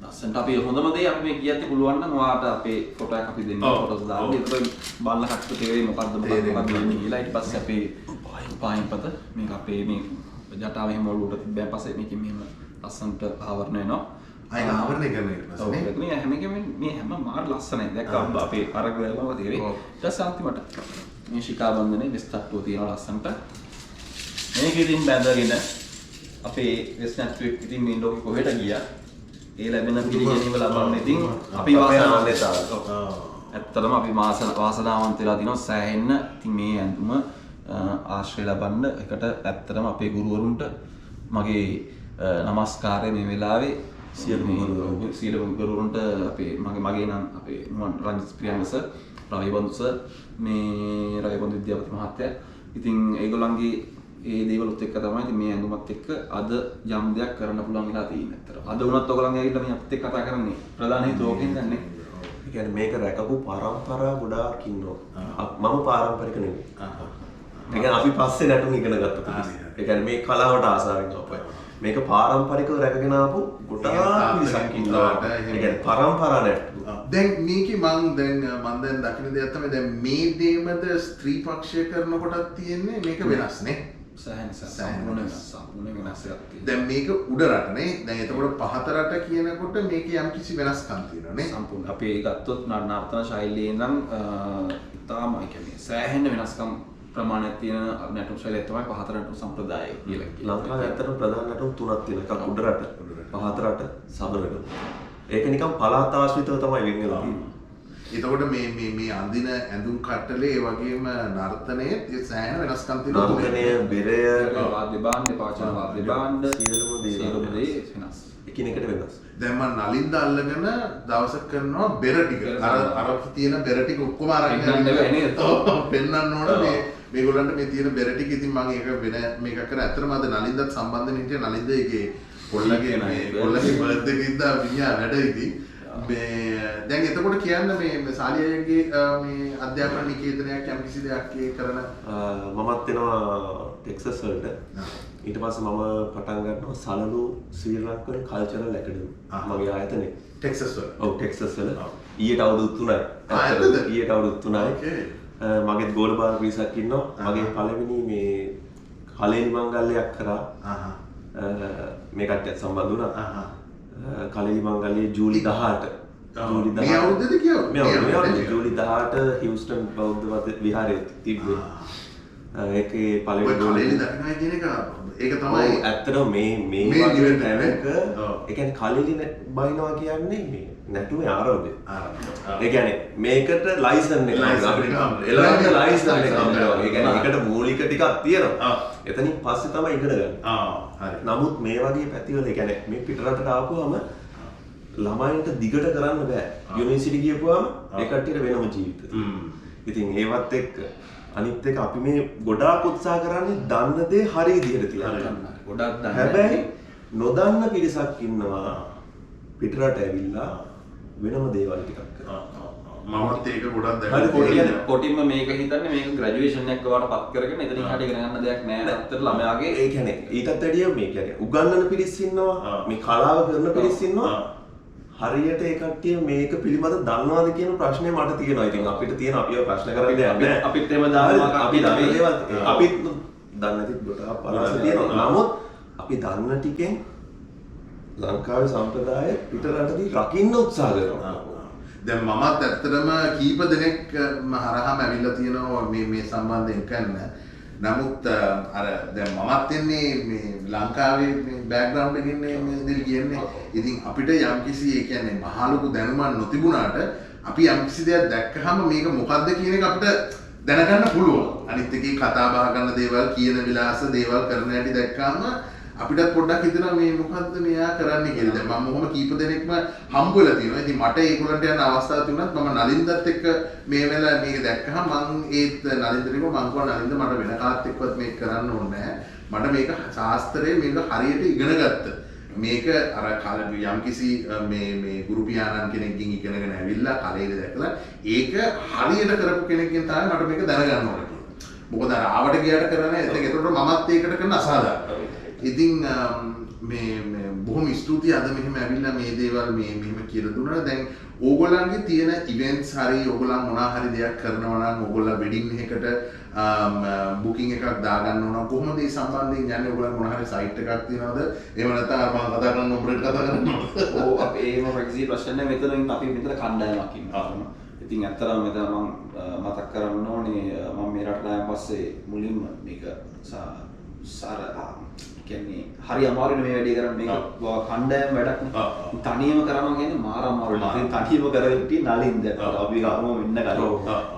ලස්සනට අපි හොඳම දේ අපි මේ කියද්දි පුළුවන් නම් ඔයාලට අපේ ෆොටෝ එකක් අපි දෙන්න ෆොටෝස් දාන්න ඒකෙන් බලලා කට්ට තේරෙයි මොකද්ද වෙන්නේ කියලා ඊට පස්සේ අපේ පායින්පත මේක අපේ මේ ජටාව එහෙම ඔලුවට තිබ්බන් පස්සේ මේකෙන් මෙහෙම ලස්සනට ආවරණය වෙනවා. අය ආවරණය කරන ඊට පස්සේ නේ. මේ හැමකෙම මේ හැම මාර ලස්සනයි. දැක්කම අපේ අරග වෙලාව තේරෙයි. ඊට පස්සේ අන්තිමට මේ ශිකා බන්ධනේ වෙස් තට්ටුව තියෙනවා ලස්සනට. මේක ඉතින් බැඳගෙන අපේ වෙස් නැට්ටුවෙක් ඉතින් මේ ලෝකෙ කොහෙට ගියා? ඒ ලැබෙන පිළිගැනීම ලබන්න ඉතින් අපි වාසනාවන්තයි. ඇත්තටම අපි වාසනාවන්ත වෙලා තිනවා සෑහෙන්න. ඉතින් මේ ඇඳුම ආශ්‍රය ලබන්න. එකට ඇත්තටම අපේ ගුරුවරුන්ට මගේ නමස්කාරය මේ වෙලාවේ සියලුම ගුරුවරුන්ට මගේ නම් අපේ රංජිත් ප්‍රියංග සර්, රවිබන්දු සර්, මේ රවිබන්දු විද්‍යාපති මහත්තයා. ඉතින් ඒගොල්ලන්ගේ ඒ දේවලුත් එක්ක තමයි ඉතින් මේ ඇඳුමත් එක්ක අද යම් දෙයක් කරන්න පුළුවන් වෙලා තියෙන්නේ. ඇත්තට අද වුණත් ඔයගොල්ලන් ඇවිල්ලා මේ අපිත් එක්ක කතා කරන්නේ ප්‍රධාන හේතුව ඕකෙන් දන්නේ. ඒ කියන්නේ මේක රැකපු පරම්පරා ගොඩාක් ඉන්නවා. මම පාරම්පරික නෙමෙයි. ඒ කියන්නේ අපි පස්සේ නැටුම් ඉගෙන ගත්තා. ඒ කියන්නේ මේ කලාවට ආසාවෙන් අපේ මේක පාරම්පරිකව රැකගෙන ආපු ගොඩාක් මිනිස්සුන් ඉන්නවා. ඒ කියන්නේ පරම්පරා නැටුම්. දැන් මේකේ මම දැන් දකින්න දෙයක් තමයි දැන් මේ දේමද ස්ත්‍රී පක්ෂය කරනකොටත් තියෙන්නේ මේක වෙනස් නේ. සම්පූර්ණ වෙනස් එකක් තියෙනවා. දැන් මේක උඩ රටනේ. දැන් එතකොට පහත රට කියනකොට මේකේ යම් කිසි වෙනස්කම් තියෙනවා නේ. සම්පූර්ණ. අපි ගත්තොත් නර්තන ශෛලියේ ඉඳන් ඉතාලම කියන්නේ සෑහෙන වෙනස්කම් ප්‍රමාණයක් තියෙන නැටුම් ශෛලිය තමයි පහත රට සම්ප්‍රදාය කියලා කියන්නේ. ලංකාවේ ඇත්තටම ප්‍රධාන නැටුම් තුනක් තියෙනවා. එකක් උඩ රට, පහත රට, සබරගම. ඒක නිකන් පළාත් ආශ්‍රිතව තමයි වෙන් වෙලා තියෙන්නේ. එතකොට මේ අඳින ඇඳුම් කට්ටලේ ඒ වගේම නර්තනයේ සෑහෙන වෙනස්කම් තියෙනවා. නර්තනය, බෙරය, වාද්‍ය භාණ්ඩ, පාචන වාද්‍ය භාණ්ඩ සියලුම දේ වෙනස්. එකිනෙකට වෙනස්. දැන් මම නලින්ද අල්ලගෙන දවසක් කරනවා බෙර ටික. අර තියෙන බෙර ටික ඔක්කොම අරගෙන පෙන්නන්න ඕන මේගොල්ලන්ට මේ තියෙන බෙර ටික. ඉතින් මම ඒක වෙන මේක කර ඇත්තටම අද නලින්දත් සම්බන්ධ වෙන්න හිටියා. නලින්ද ඒකේ කොල්ලගේ බර්ත්ඩේ එක ඉඳලා විඤ්ඤා වැඩ ඉතින් දැන් එතකොට කියන්න මේ සාලියගේ මේ අධ්‍යාපන නිකේතනයක් යම් කිසි දෙයක් කරන මමත් එනවා ටෙක්සස් වලට. ඊට පස්සේ මම පටන් ගන්නවා සලලු ශ්‍රී ලංකන් කල්චරල් ඇකඩමි. මගේ ආයතනේ ටෙක්සස් වල. ඔව් ටෙක්සස් වල. ඊට අවුරුදු 3යි. ඊට අවුරුදු 3යි. මගේත් ගෝල බාර පිරිසක් ඉන්නවා. මගේ පළවෙනි මේ කලෙලි මංගල්‍යයක් කරා. මේ කට්ටියත් සම්බන්ධ වුණා. කලෙලි මංගල්‍යයේ ජූලි 18 මේ අවුරුද්දේද කියව ජූලි 18 හියුස්ටන් බෞද්ධ විහාරයේ තිබ්බේ. ඒකේ පළවෙනි කලෙලි දකින්නයි කියන එක ඒක තමයි ඇත්තටම මේ වගේ තැනක ඒ කියන්නේ කලෙලි බයිනවා කියන්නේ මේ නැටුමේ ආරම්භය. ඒ කියන්නේ මේකට ලයිසන් එක අපිට එළවන්න ලයිසන් එක ගන්නවා. ඒ කියන්නේ ඒකට මූලික ටිකක් තියෙනවා. එතනින් පස්සේ තමයි ඉගෙන ගන්න. හරි. නමුත් මේ වගේ පැතිවල ඒ කියන්නේ මේ පිටරටට ආපුවම ළමයින්ට දිගට කරන්න බෑ. යුනිවර්සිටි ගියපුවම ඒ කට්ටියට වෙනම ජීවිත. ඉතින් ඒවත් එක්ක අනිත් එක අපි මේ ගොඩාක් උත්සාහ කරන්නේ දන්න දේ හරි විදිහට තියන්න. ගොඩක් දන්න. හැබැයි නොදන්න පිරිසක් ඉන්නවා පිටරට ඇවිල්ලා වෙනම දේවල් ටිකක් කරනවා. මමත් ඒක ගොඩක් දැක්කා. කොටින්ම මේක හිතන්නේ මේක ග්‍රැජුවේෂන් එකක් ගාවට පත් කරගෙන එතනින් හට ඉගෙන ගන්න දෙයක් නෑ. ඇත්තට ළමයාගේ ඒ කියන්නේ ඊටත් වැඩිය මේ කියන්නේ උගන්වන පිරිස් ඉන්නවා. මේ කලාව කරන පිරිස් ඉන්නවා. හරියට ඒ කට්ටිය මේක පිළිබඳ දන්නවද කියන ප්‍රශ්නේ මට තියෙනවා. ඉතින් අපිට තියෙන අපිව ප්‍රශ්න කරන්න දෙයක් නෑ. අපිත් එහෙම දානවා. අපි දන්නේ දේවල් අපිත් දන්නේ නැති ගොඩාක් පරාස තියෙනවා. නමුත් අපි දන්න ටිකෙන් ලංකාවේ සම්ප්‍රදාය පිටරටදී රකින්න උත්සාහ කරනවා. දැන් මමත් ඇත්තටම කීප දෙනෙක් හරහාම ඇවිල්ලා තියෙනවා මේ සම්බන්ධයෙන් කරන්න. නමුත් අර දැන් මමත් එන්නේ මේ ලංකාවේ මේ බෑග්ග්‍රවුන්ඩ් එකකින් මේ දෙල් කියන්නේ. ඉතින් අපිට යම්කිසි ඒ කියන්නේ මහ ලොකු දැනුමක් නොතිබුණාට අපි යම්කිසි දෙයක් දැක්කහම මේක මොකද්ද කියන එක අපිට දැනගන්න පුළුවන්. අනිත් එකේ කතා බහ කරන දේවල්, කියන විලාස දේවල් කරන හැටි දැක්කම අපිට පොඩ්ඩක් හිතෙනවා මේ මොකද්ද මෙයා කරන්නේ කියලා. දැන් මම මොහොම කීප දෙනෙක්ම හම්බ වෙලා තියෙනවා. ඉතින් මට ඒගොල්ලන්ට යන අවස්ථාව තිබුණත් මම නලින්දත් එක්ක මේ වෙලාව මේක දැක්කහම මම ඒත් නලින්දට කිව්වා මං කිව්වා නලින්ද මට වෙන කාත් එක්කවත් මේක කරන්න ඕනේ නැහැ. මට මේක ශාස්ත්‍රයේ මේක හරියට ඉගෙන ගත්ත. මේක අර යම්කිසි මේ ගුරු පියාණන් කෙනෙක්ගෙන් ඉගෙනගෙන ඇවිල්ලා කලෙලි දැකලා ඒක හරියට කරපු කෙනෙක්ගෙන් තමයි මට මේක දැනගන්න ඕනේ කියලා. මොකද අර ආවට ගියට කරන්නේ ඒකට මමත් ඒකට කරන අසාධාරණ. ඉතින් මේ බොහොම ස්තුතියි අද මෙහෙම ඇවිල්ලා මේ දේවල් මෙහෙම කියලා දුන්නා. දැන් ඕගොල්ලන්ගේ තියෙන ඉවෙන්ට්ස් හරි ඕගොල්ලන් මොනවා හරි දෙයක් කරනවා නම් ඕගොල්ලෝ වෙඩින් එකකට බුකින් එකක් දාගන්න ඕන කොහොමද මේ සම්බන්ධයෙන් යන්නේ? ඕගොල්ලන් මොනවා හරි සයිට් එකක් තියනවද? එහෙම නැත්නම් අර මම කතා කරන නම්බරයට කතා කරනවද? ඔව් අපි එහෙම ප්‍රැක්ටිස් ප්‍රශ්න නැහැ. මෙතනින් අපි මෙතන කණ්ඩායමක් ඉන්නවා. ඉතින් ඇත්තටම මෙතන මම මතක් කරන්න ඕනේ මම මේ රටට ආවන් පස්සේ මුලින්ම මේක සාර කියන්නේ හරි අමාරුනේ මේ වැඩේ කරන්න මේක කණ්ඩායම් වැඩක් නේ. තනියම කරනවා කියන්නේ මාර අමාරුයි. ඉතින් තනියම කරගෙන ඉතින් නලින්ද අපි ගාම වෙන්න කලින්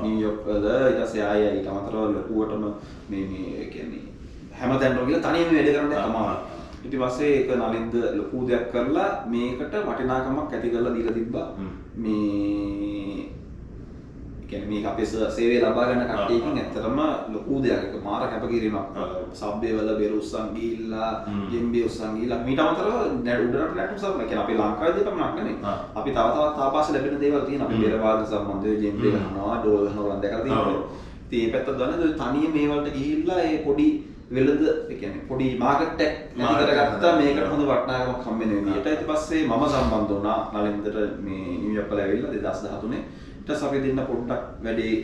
නිව්යෝර්ක් වල ඊට පස්සේ ආයෙ ඊට අමතරව ලකුවටම මේ කියන්නේ හැමතැනම ගිහලා තනියම වැඩ කරන්න තමයි. ඊට පස්සේ ඒක නලින්ද ලොකු දෙයක් කරලා මේකට වටිනාකමක් ඇති කරලා දීලා තිබ්බා. මේ කියන්නේ මේක අපේ සේවය ලබා ගන්න කට්ටියකින් ඇත්තටම ලොකු දෙයක්. ඒක මාර කැපකිරීමක්. සබ්බේ වල බෙරුස්සන් ගිහිල්ලා, ජෙම්බේ උස්සන් ගිහිල්ලා මීට අමතරව උඩරට නැටුම් සබ් කියන්නේ අපි ලංකාවේ දෙපමණක් නෙමෙයි. අපි තව තවත් ආපාස ලැබෙන දේවල් තියෙනවා. අපි බෙරවාද සම්බන්ධව ජෙම්බේ ගන්නවා, ඩෝල් ගන්නවා දැකලා තියෙනවා. ඉතින් මේ පැත්ත දන්නේ තනියම මේ වලට ගිහිල්ලා ඒ පොඩි වෙළඳ ඒ කියන්නේ පොඩි මාකට් එකක් නැති කරගත්තා මේකට හොඳ වටිනාකමක් හම්බ වෙන විදියට. ඊට පස්සේ මම සම්බන්ධ වුණා නලින්දට මේ නිව්යෝර්ක් වල ඇවිල්ලා 2013 ඊට පස්සේ අපි දෙන්න පොඩ්ඩක් වැඩේ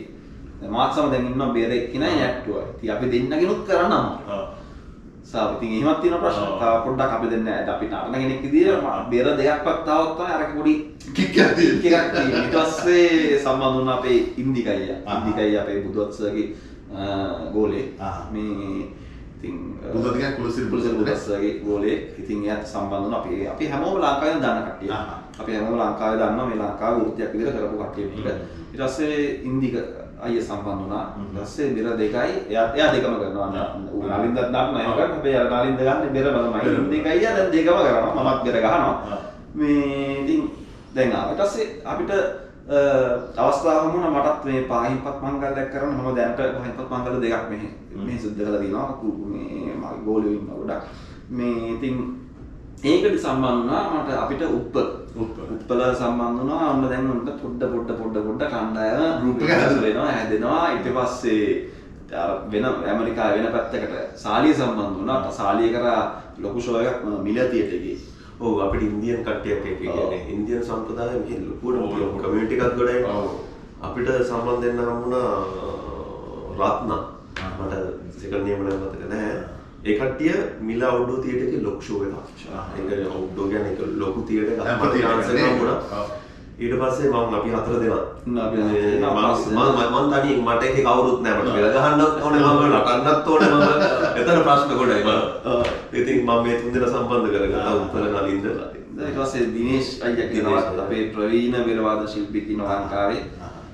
මාත් සම දැන් ඉන්නවා බේර එක්කිනයි නැට්ටුවා. ඉතින් අපි දෙන්නගෙනුත් කරනවා. සාව ඉතින් එහෙමත් තියෙන ප්‍රශ්න. තව පොඩ්ඩක් අපි දෙන්න අපි නටන කෙනෙක් විදියට බේර දෙකක්වත් තාවත් තමයි අරක පොඩි කික් එකක් තියෙනවා. ඊට පස්සේ සම්බන්ධ වුණා අපේ ඉන්දිකයියා. ඉන්දිකයියා අපේ බුදුවත් සර්ගේ ගෝලේ. මේ ඉතින් බුදුවත් කියන්නේ කුලසිරි බුදුවත් සර්ගේ ගෝලේ. ඉතින් එයාත් සම්බන්ධ වුණා. අපි හැමෝම ලංකාවෙන් දන්න කට්ටිය. අපි හැමෝම ලංකාවේ දන්නවා මේ ලංකාවේ වෘත්තියක් විදිහට කරපු කට්ටිය මේක. ඊට පස්සේ ඉන්දික අයිය සම්බන්ධ වුණා. ඊට පස්සේ බෙර දෙකයි එයා දෙකම කරනවා. නලින්දත් දාන්න නෑ කරන්නේ. හැබැයි නලින්ද ගන්න බෙරම තමයි. ඉන්දික අයියා දැන් දෙකම කරනවා. මමත් බෙර ගහනවා. මේ ඉතින් දැන් ඊට පස්සේ අපිට අවස්ථාව වුණා මටත් මේ පාහින්පත් මංගල්‍යයක් කරන්න මම දැනට පාහින්පත් මංගල්‍ය දෙකක් මෙහි සිද්ධ කරලා තියෙනවා. මේ මගේ ගෝලියෝ ඉන්න ගොඩක්. මේ ඉතින් ඒකට සම්බන්ධ වුණා මට අපිට උප්පල සම්බන්ධ වුණා. අන්න දැන් උන්ට පොඩ්ඩ කණ්ඩායම ගෲප් එක හැදෙනවා. ඊට පස්සේ වෙන ඇමරිකාවේ වෙන පැත්තකට සාලිය සම්බන්ධ වුණා. සාලිය කරා ලොකු ෂෝ එකක් මිලතියට ගියේ. ඔව් අපිට ඉන්දියන් කට්ටියක් එක කියන්නේ ඉන්දියන් සම්ප්‍රදාය මෙහි ලොකුවට කමියුනිටි එකක් ගොඩයි. අපිට සම්බන්ධ වෙන්න හම්බුණා රත්න. මට සෙකන්ඩ් නේම නම් මතක නැහැ. ඒ කට්ටිය මිල අවුට්ඩෝර් තියටර් එකේ ලොකු ෂෝ එකක්. ඒක අවුට්ඩෝර් කියන්නේ ඒක ලොකු තියටර් එකක්. අපිට ආන්සර් හම්බුණා. ඊට පස්සේ මම අපි හතර දෙනා මම තනියෙන් මට ඒක කවුරුත් නැහැ මට බෙර ගහන්නත් ඕනේ මම නටන්නත් ඕනේ මම එතන ප්‍රශ්න ගොඩයි ඉතින් මම මේ තුන් දෙනා සම්බන්ධ කරගත්තා උත්තර නලින්ද ඊට පස්සේ දිනේෂ් අයියා කියනවා අපේ ප්‍රවීණ බෙරවාදන ශිල්පී කෙනෙක් ලංකාවේ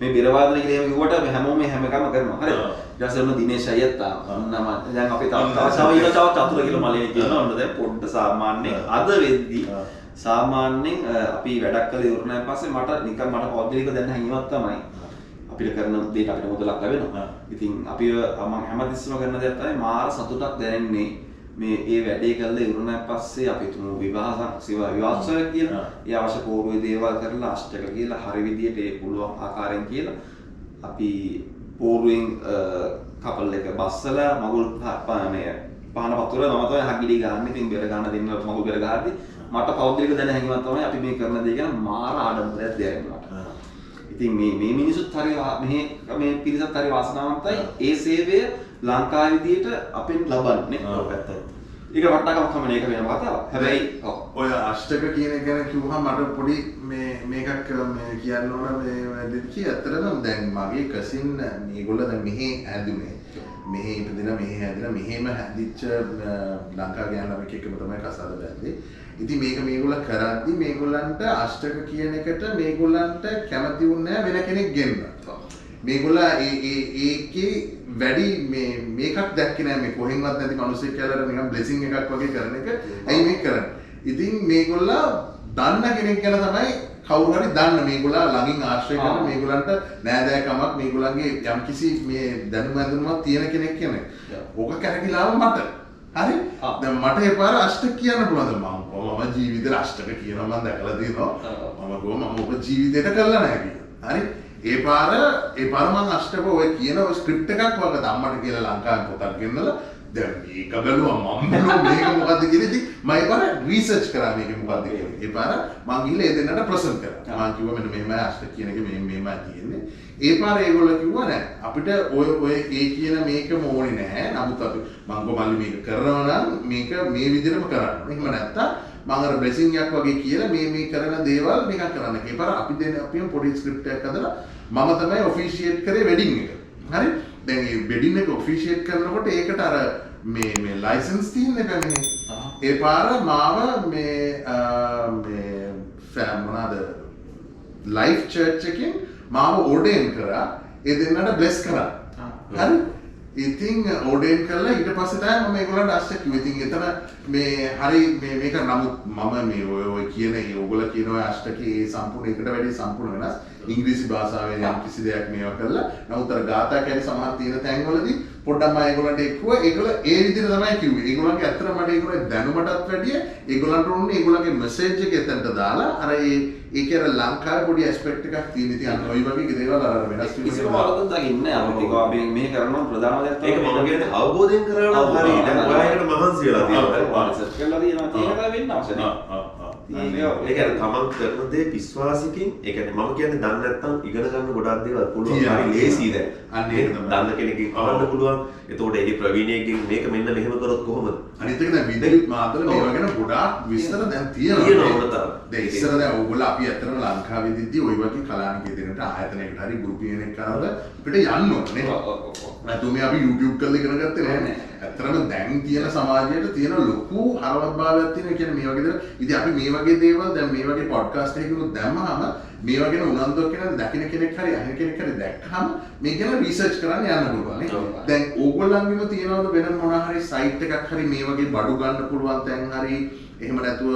මේ බෙරවාදන කියලා එහෙම කිව්වට හැමෝම හැම එකම කරනවා හරිද ඊට පස්සේ ඔන්න දිනේෂ් අයියත් නම දැන් අපි තව චතුර කියලා මලේ කියනවා ඔන්න දැන් පොඩ්ඩ සාමාන්‍යයෙන් අද වෙද්දි සාමාන්‍යයෙන් අපි වැඩක් කළ ඉවරනාන් පස්සේ මට නිකන් මට පෞද්ගලිකව දැන් හැඟීමක් තමයි අපිට කරන දේට අපිට මුදලක් ලැබෙනවා. ඉතින් අපි මම හැමතිස්සෙම කරන දේක් තමයි මාර සතුටක් දැනෙන්නේ මේ ඒ වැඩේ කළා ඉවරනාන් පස්සේ අපි තුමු විවාහසය කියලා ඒ අවශ්‍ය පූර්ව දේවල් කරලා අෂ්ටක කියලා හරි විදියට ඒ පුළුවන් ආකාරයෙන් කියලා අපි පූර්වෙන් කපල් එක බස්සලා මගුල් මේ පහන පතුර මම තමයි හග්ගිඩි ගන්න. ඉතින් බෙර ගන්න දෙන්න මගුල් බෙර ගහද්දි මට පෞද්ගලික දැන හැඟීමක් තමයි අපි මේ කරන දේ ගැන මාර ආඩම්බරයක් දැනෙනවා. ඉතින් මේ මිනිසුත් හරි මේ පිරිසත් හරි වාසනාවන්තයි. ඒ සේවය ලංකාවේ විදියට අපෙන් ලබන්නේ. ඔව් පැත්තයි. ඒක වටනකම කම මේක වෙන කතාවක්. හැබැයි ඔය අෂ්ටක කියන එක ගැන කිව්වහම මට පොඩි මේකක් මේ කියන්න ඕන මේ දෙකී ඇත්තටම දැන් මගේ කසින් මේගොල්ලෝ දැන් මෙහි හැදුනේ. මෙහි ඉපදින මෙහි හැදිලා මෙහෙම හැදිච්ච ලංකා ගෑනු ළමෙක් එක්කම තමයි කසාද බැඳේ. ඉතින් මේක මේගොල්ලෝ කරද්දි මේගොල්ලන්ට අෂ්ටක කියන එකට මේගොල්ලන්ට කැමති වුණේ නැහැ වෙන කෙනෙක් ගෙන්න. මේගොල්ලෝ ඒකේ වැඩි මේකක් දැක්කේ නැහැ මේ කොහෙන්වත් නැති මිනිස්සෙක් කියලා නිකන් බ්ලෙසිං එකක් වගේ කරන එක. ඇයි මේක කරන්නේ? ඉතින් මේගොල්ලෝ දන්න කෙනෙක් ගැන තමයි කවුරු හරි දන්න මේගොල්ලෝ ළඟින් ආශ්‍රය කරන මේගොල්ලන්ට නෑදෑකමක් මේගොල්ලන්ගේ යම්කිසි මේ දැනුම අඳුනමක් තියෙන කෙනෙක් කියන්නේ. ඕක කරකිලාව මට. හරි? දැන් මට ඒ පාර අෂ්ටක කියන්න පුළුවන්ද මම ජීවිතේ අෂ්ටක කියනවා මම දැකලා තියෙනවා. මම ඔබ ජීවිතේට කරලා නැහැ කියලා. හරි? ඒ පාර මම අෂ්ටක ඔය කියන ඔය ස්ක්‍රිප්ට් එකක් වගේ අම්මට කියලා ලංකාවෙන් පොතක් ගෙන්නලා දැන් මේක බලුවා මම බලුවා මේක මොකද්ද කියලා ඉතින් මම ඒ පාර රිසර්ච් කරා මේක මොකද්ද කියලා. ඒ පාර මම ගිහලා ඒ දෙන්නට ප්‍රසන්ට් කරා. මම කිව්වා මෙන්න මෙහෙමයි අෂ්ටක කියන එක මෙහෙමයි තියෙන්නේ. ඒ පාර ඒගොල්ලෝ කිව්වා නෑ අපිට ඔය ඒ කියන මේකම ඕනේ නෑ. නමුත් අපි මම කොහොමද මේක කරනවා නම් මේක මේ විදිහටම කරන්න. එහෙම නැත්තම් මම අර බ්ලෙසිං එකක් වගේ කියලා මේ කරන දේවල් නිකන් කරන්න. ඒ පාර අපිම පොඩි ස්ක්‍රිප්ට් එකක් හදලා මම තමයි ඔෆිෂියේට් කරේ වෙඩින් එක. හරි? දැන් මේ වෙඩින් එක ඔෆිෂියේට් කරනකොට ඒකට අර මේ ලයිසන්ස් තියෙන්නේ බෑ මෙහෙ. ඒ පාර මාව මේ මොනවාද ලයිෆ් චර්ච් එකෙන් මාව ඕඩේන් කරා. ඒ දෙන්නට බ්ලෙස් කරා. හරි? ඉතින් ඕඩේන් කරලා ඊට පස්සේ තමයි මම ඒගොල්ලන්ට අස්ස කිව්වේ. ඉතින් එතන මේ හරි මේක නමුත් මම මේ ඔය කියන ඕගොල්ලෝ කියන ඔය අෂ්ටකයේ සම්පූර්ණ එකට වැඩි සම්පූර්ණ වෙනස් ඉංග්‍රීසි භාෂාවෙන් යම් කිසි දෙයක් මේවා කරලා නමුත් අර ගාථා කැලේ සමහර තියෙන තැන්වලදී පොඩ්ඩක් මම ඒගොල්ලන්ට එක්කුවා. ඒගොල්ලෝ ඒ විදිහට තමයි කිව්වේ. ඒගොල්ලන්ගේ ඇත්තට මට ඒගොල්ලෝ දැනුමටත් වැඩිය ඒගොල්ලන්ට ඕනේ ඒගොල්ලන්ගේ මෙසේජ් එක එතනට දාලා අර ඒකේ අර ලංකාවේ පොඩි ඇස්පෙක්ට් එකක් තියෙන. ඉතින් අන්න ওই වගේ දේවල් අර වෙනස් කිසිම වරදක් ඉන්නේ අපිට. අපි මේ කරනවා ප්‍රධානම දෙයක් ඒක මම කියන්නේ අවබෝධයෙන් කරනවා හරි. දැන් ඔයාලට මහන්සි වෙලා තියෙනවා. රිසර්ච් කරලා තියෙනවා. ඒක වෙන්න අවශ්‍ය නැහැ. ඒ කියන්නේ තමන් කරන දේ විශ්වාසිකින් ඒ කියන්නේ මම කියන්නේ දන්නේ නැත්නම් ඉගෙන ගන්න ගොඩාක් දේවල් පුළුවන්. හරි ලේසි දැන්. අන්න ඒක තමයි. දන්න කෙනෙක්ගෙන් අහන්න පුළුවන්. එතකොට ඒ ප්‍රවීණයෙක්ගෙන් මේක මෙන්න මෙහෙම කරොත් කොහොමද? අනිත් එක දැන් විද්‍යුත් මාතල මේවා ගැන ගොඩාක් විස්තර දැන් තියෙනවා. දැන් ඉස්සර දැන් ඕගොල්ලෝ අපි ඇත්තටම ලංකාවේදී ওই වගේ කලානිකේ දෙනට ආයතනයකට හරි ගෲප් එකකට කරලා අපිට යන්න ඕනේ නේ. නැත්නම් මේ අපි YouTube කරලා ඉගෙන ගත්තේ නෑනේ. ඇත්තටම දැන් තියෙන සමාජයට තියෙන ලොකු හරවත්භාවයක් තියෙනවා. කියන්නේ මේ වගේ දේවල්. ඉතින් අපි මේ වගේ දේවල් දැන් මේ වගේ පොඩ්කාස්ට් එකකින් දැම්මහම මේ වගේ උනන්දුවක් කියන දකින්න කෙනෙක් හරි අහන කෙනෙක් හරි දැක්කහම මේ ගැන රිසර්ච් කරන්න යන්න පුළුවන් නේ. දැන් ඕගොල්ලන්ගෙම තියනවද වෙන මොනවා හරි සයිට් එකක් හරි මේ වගේ බඩු ගන්න පුළුවන් තැන් හරි එහෙම නැතුව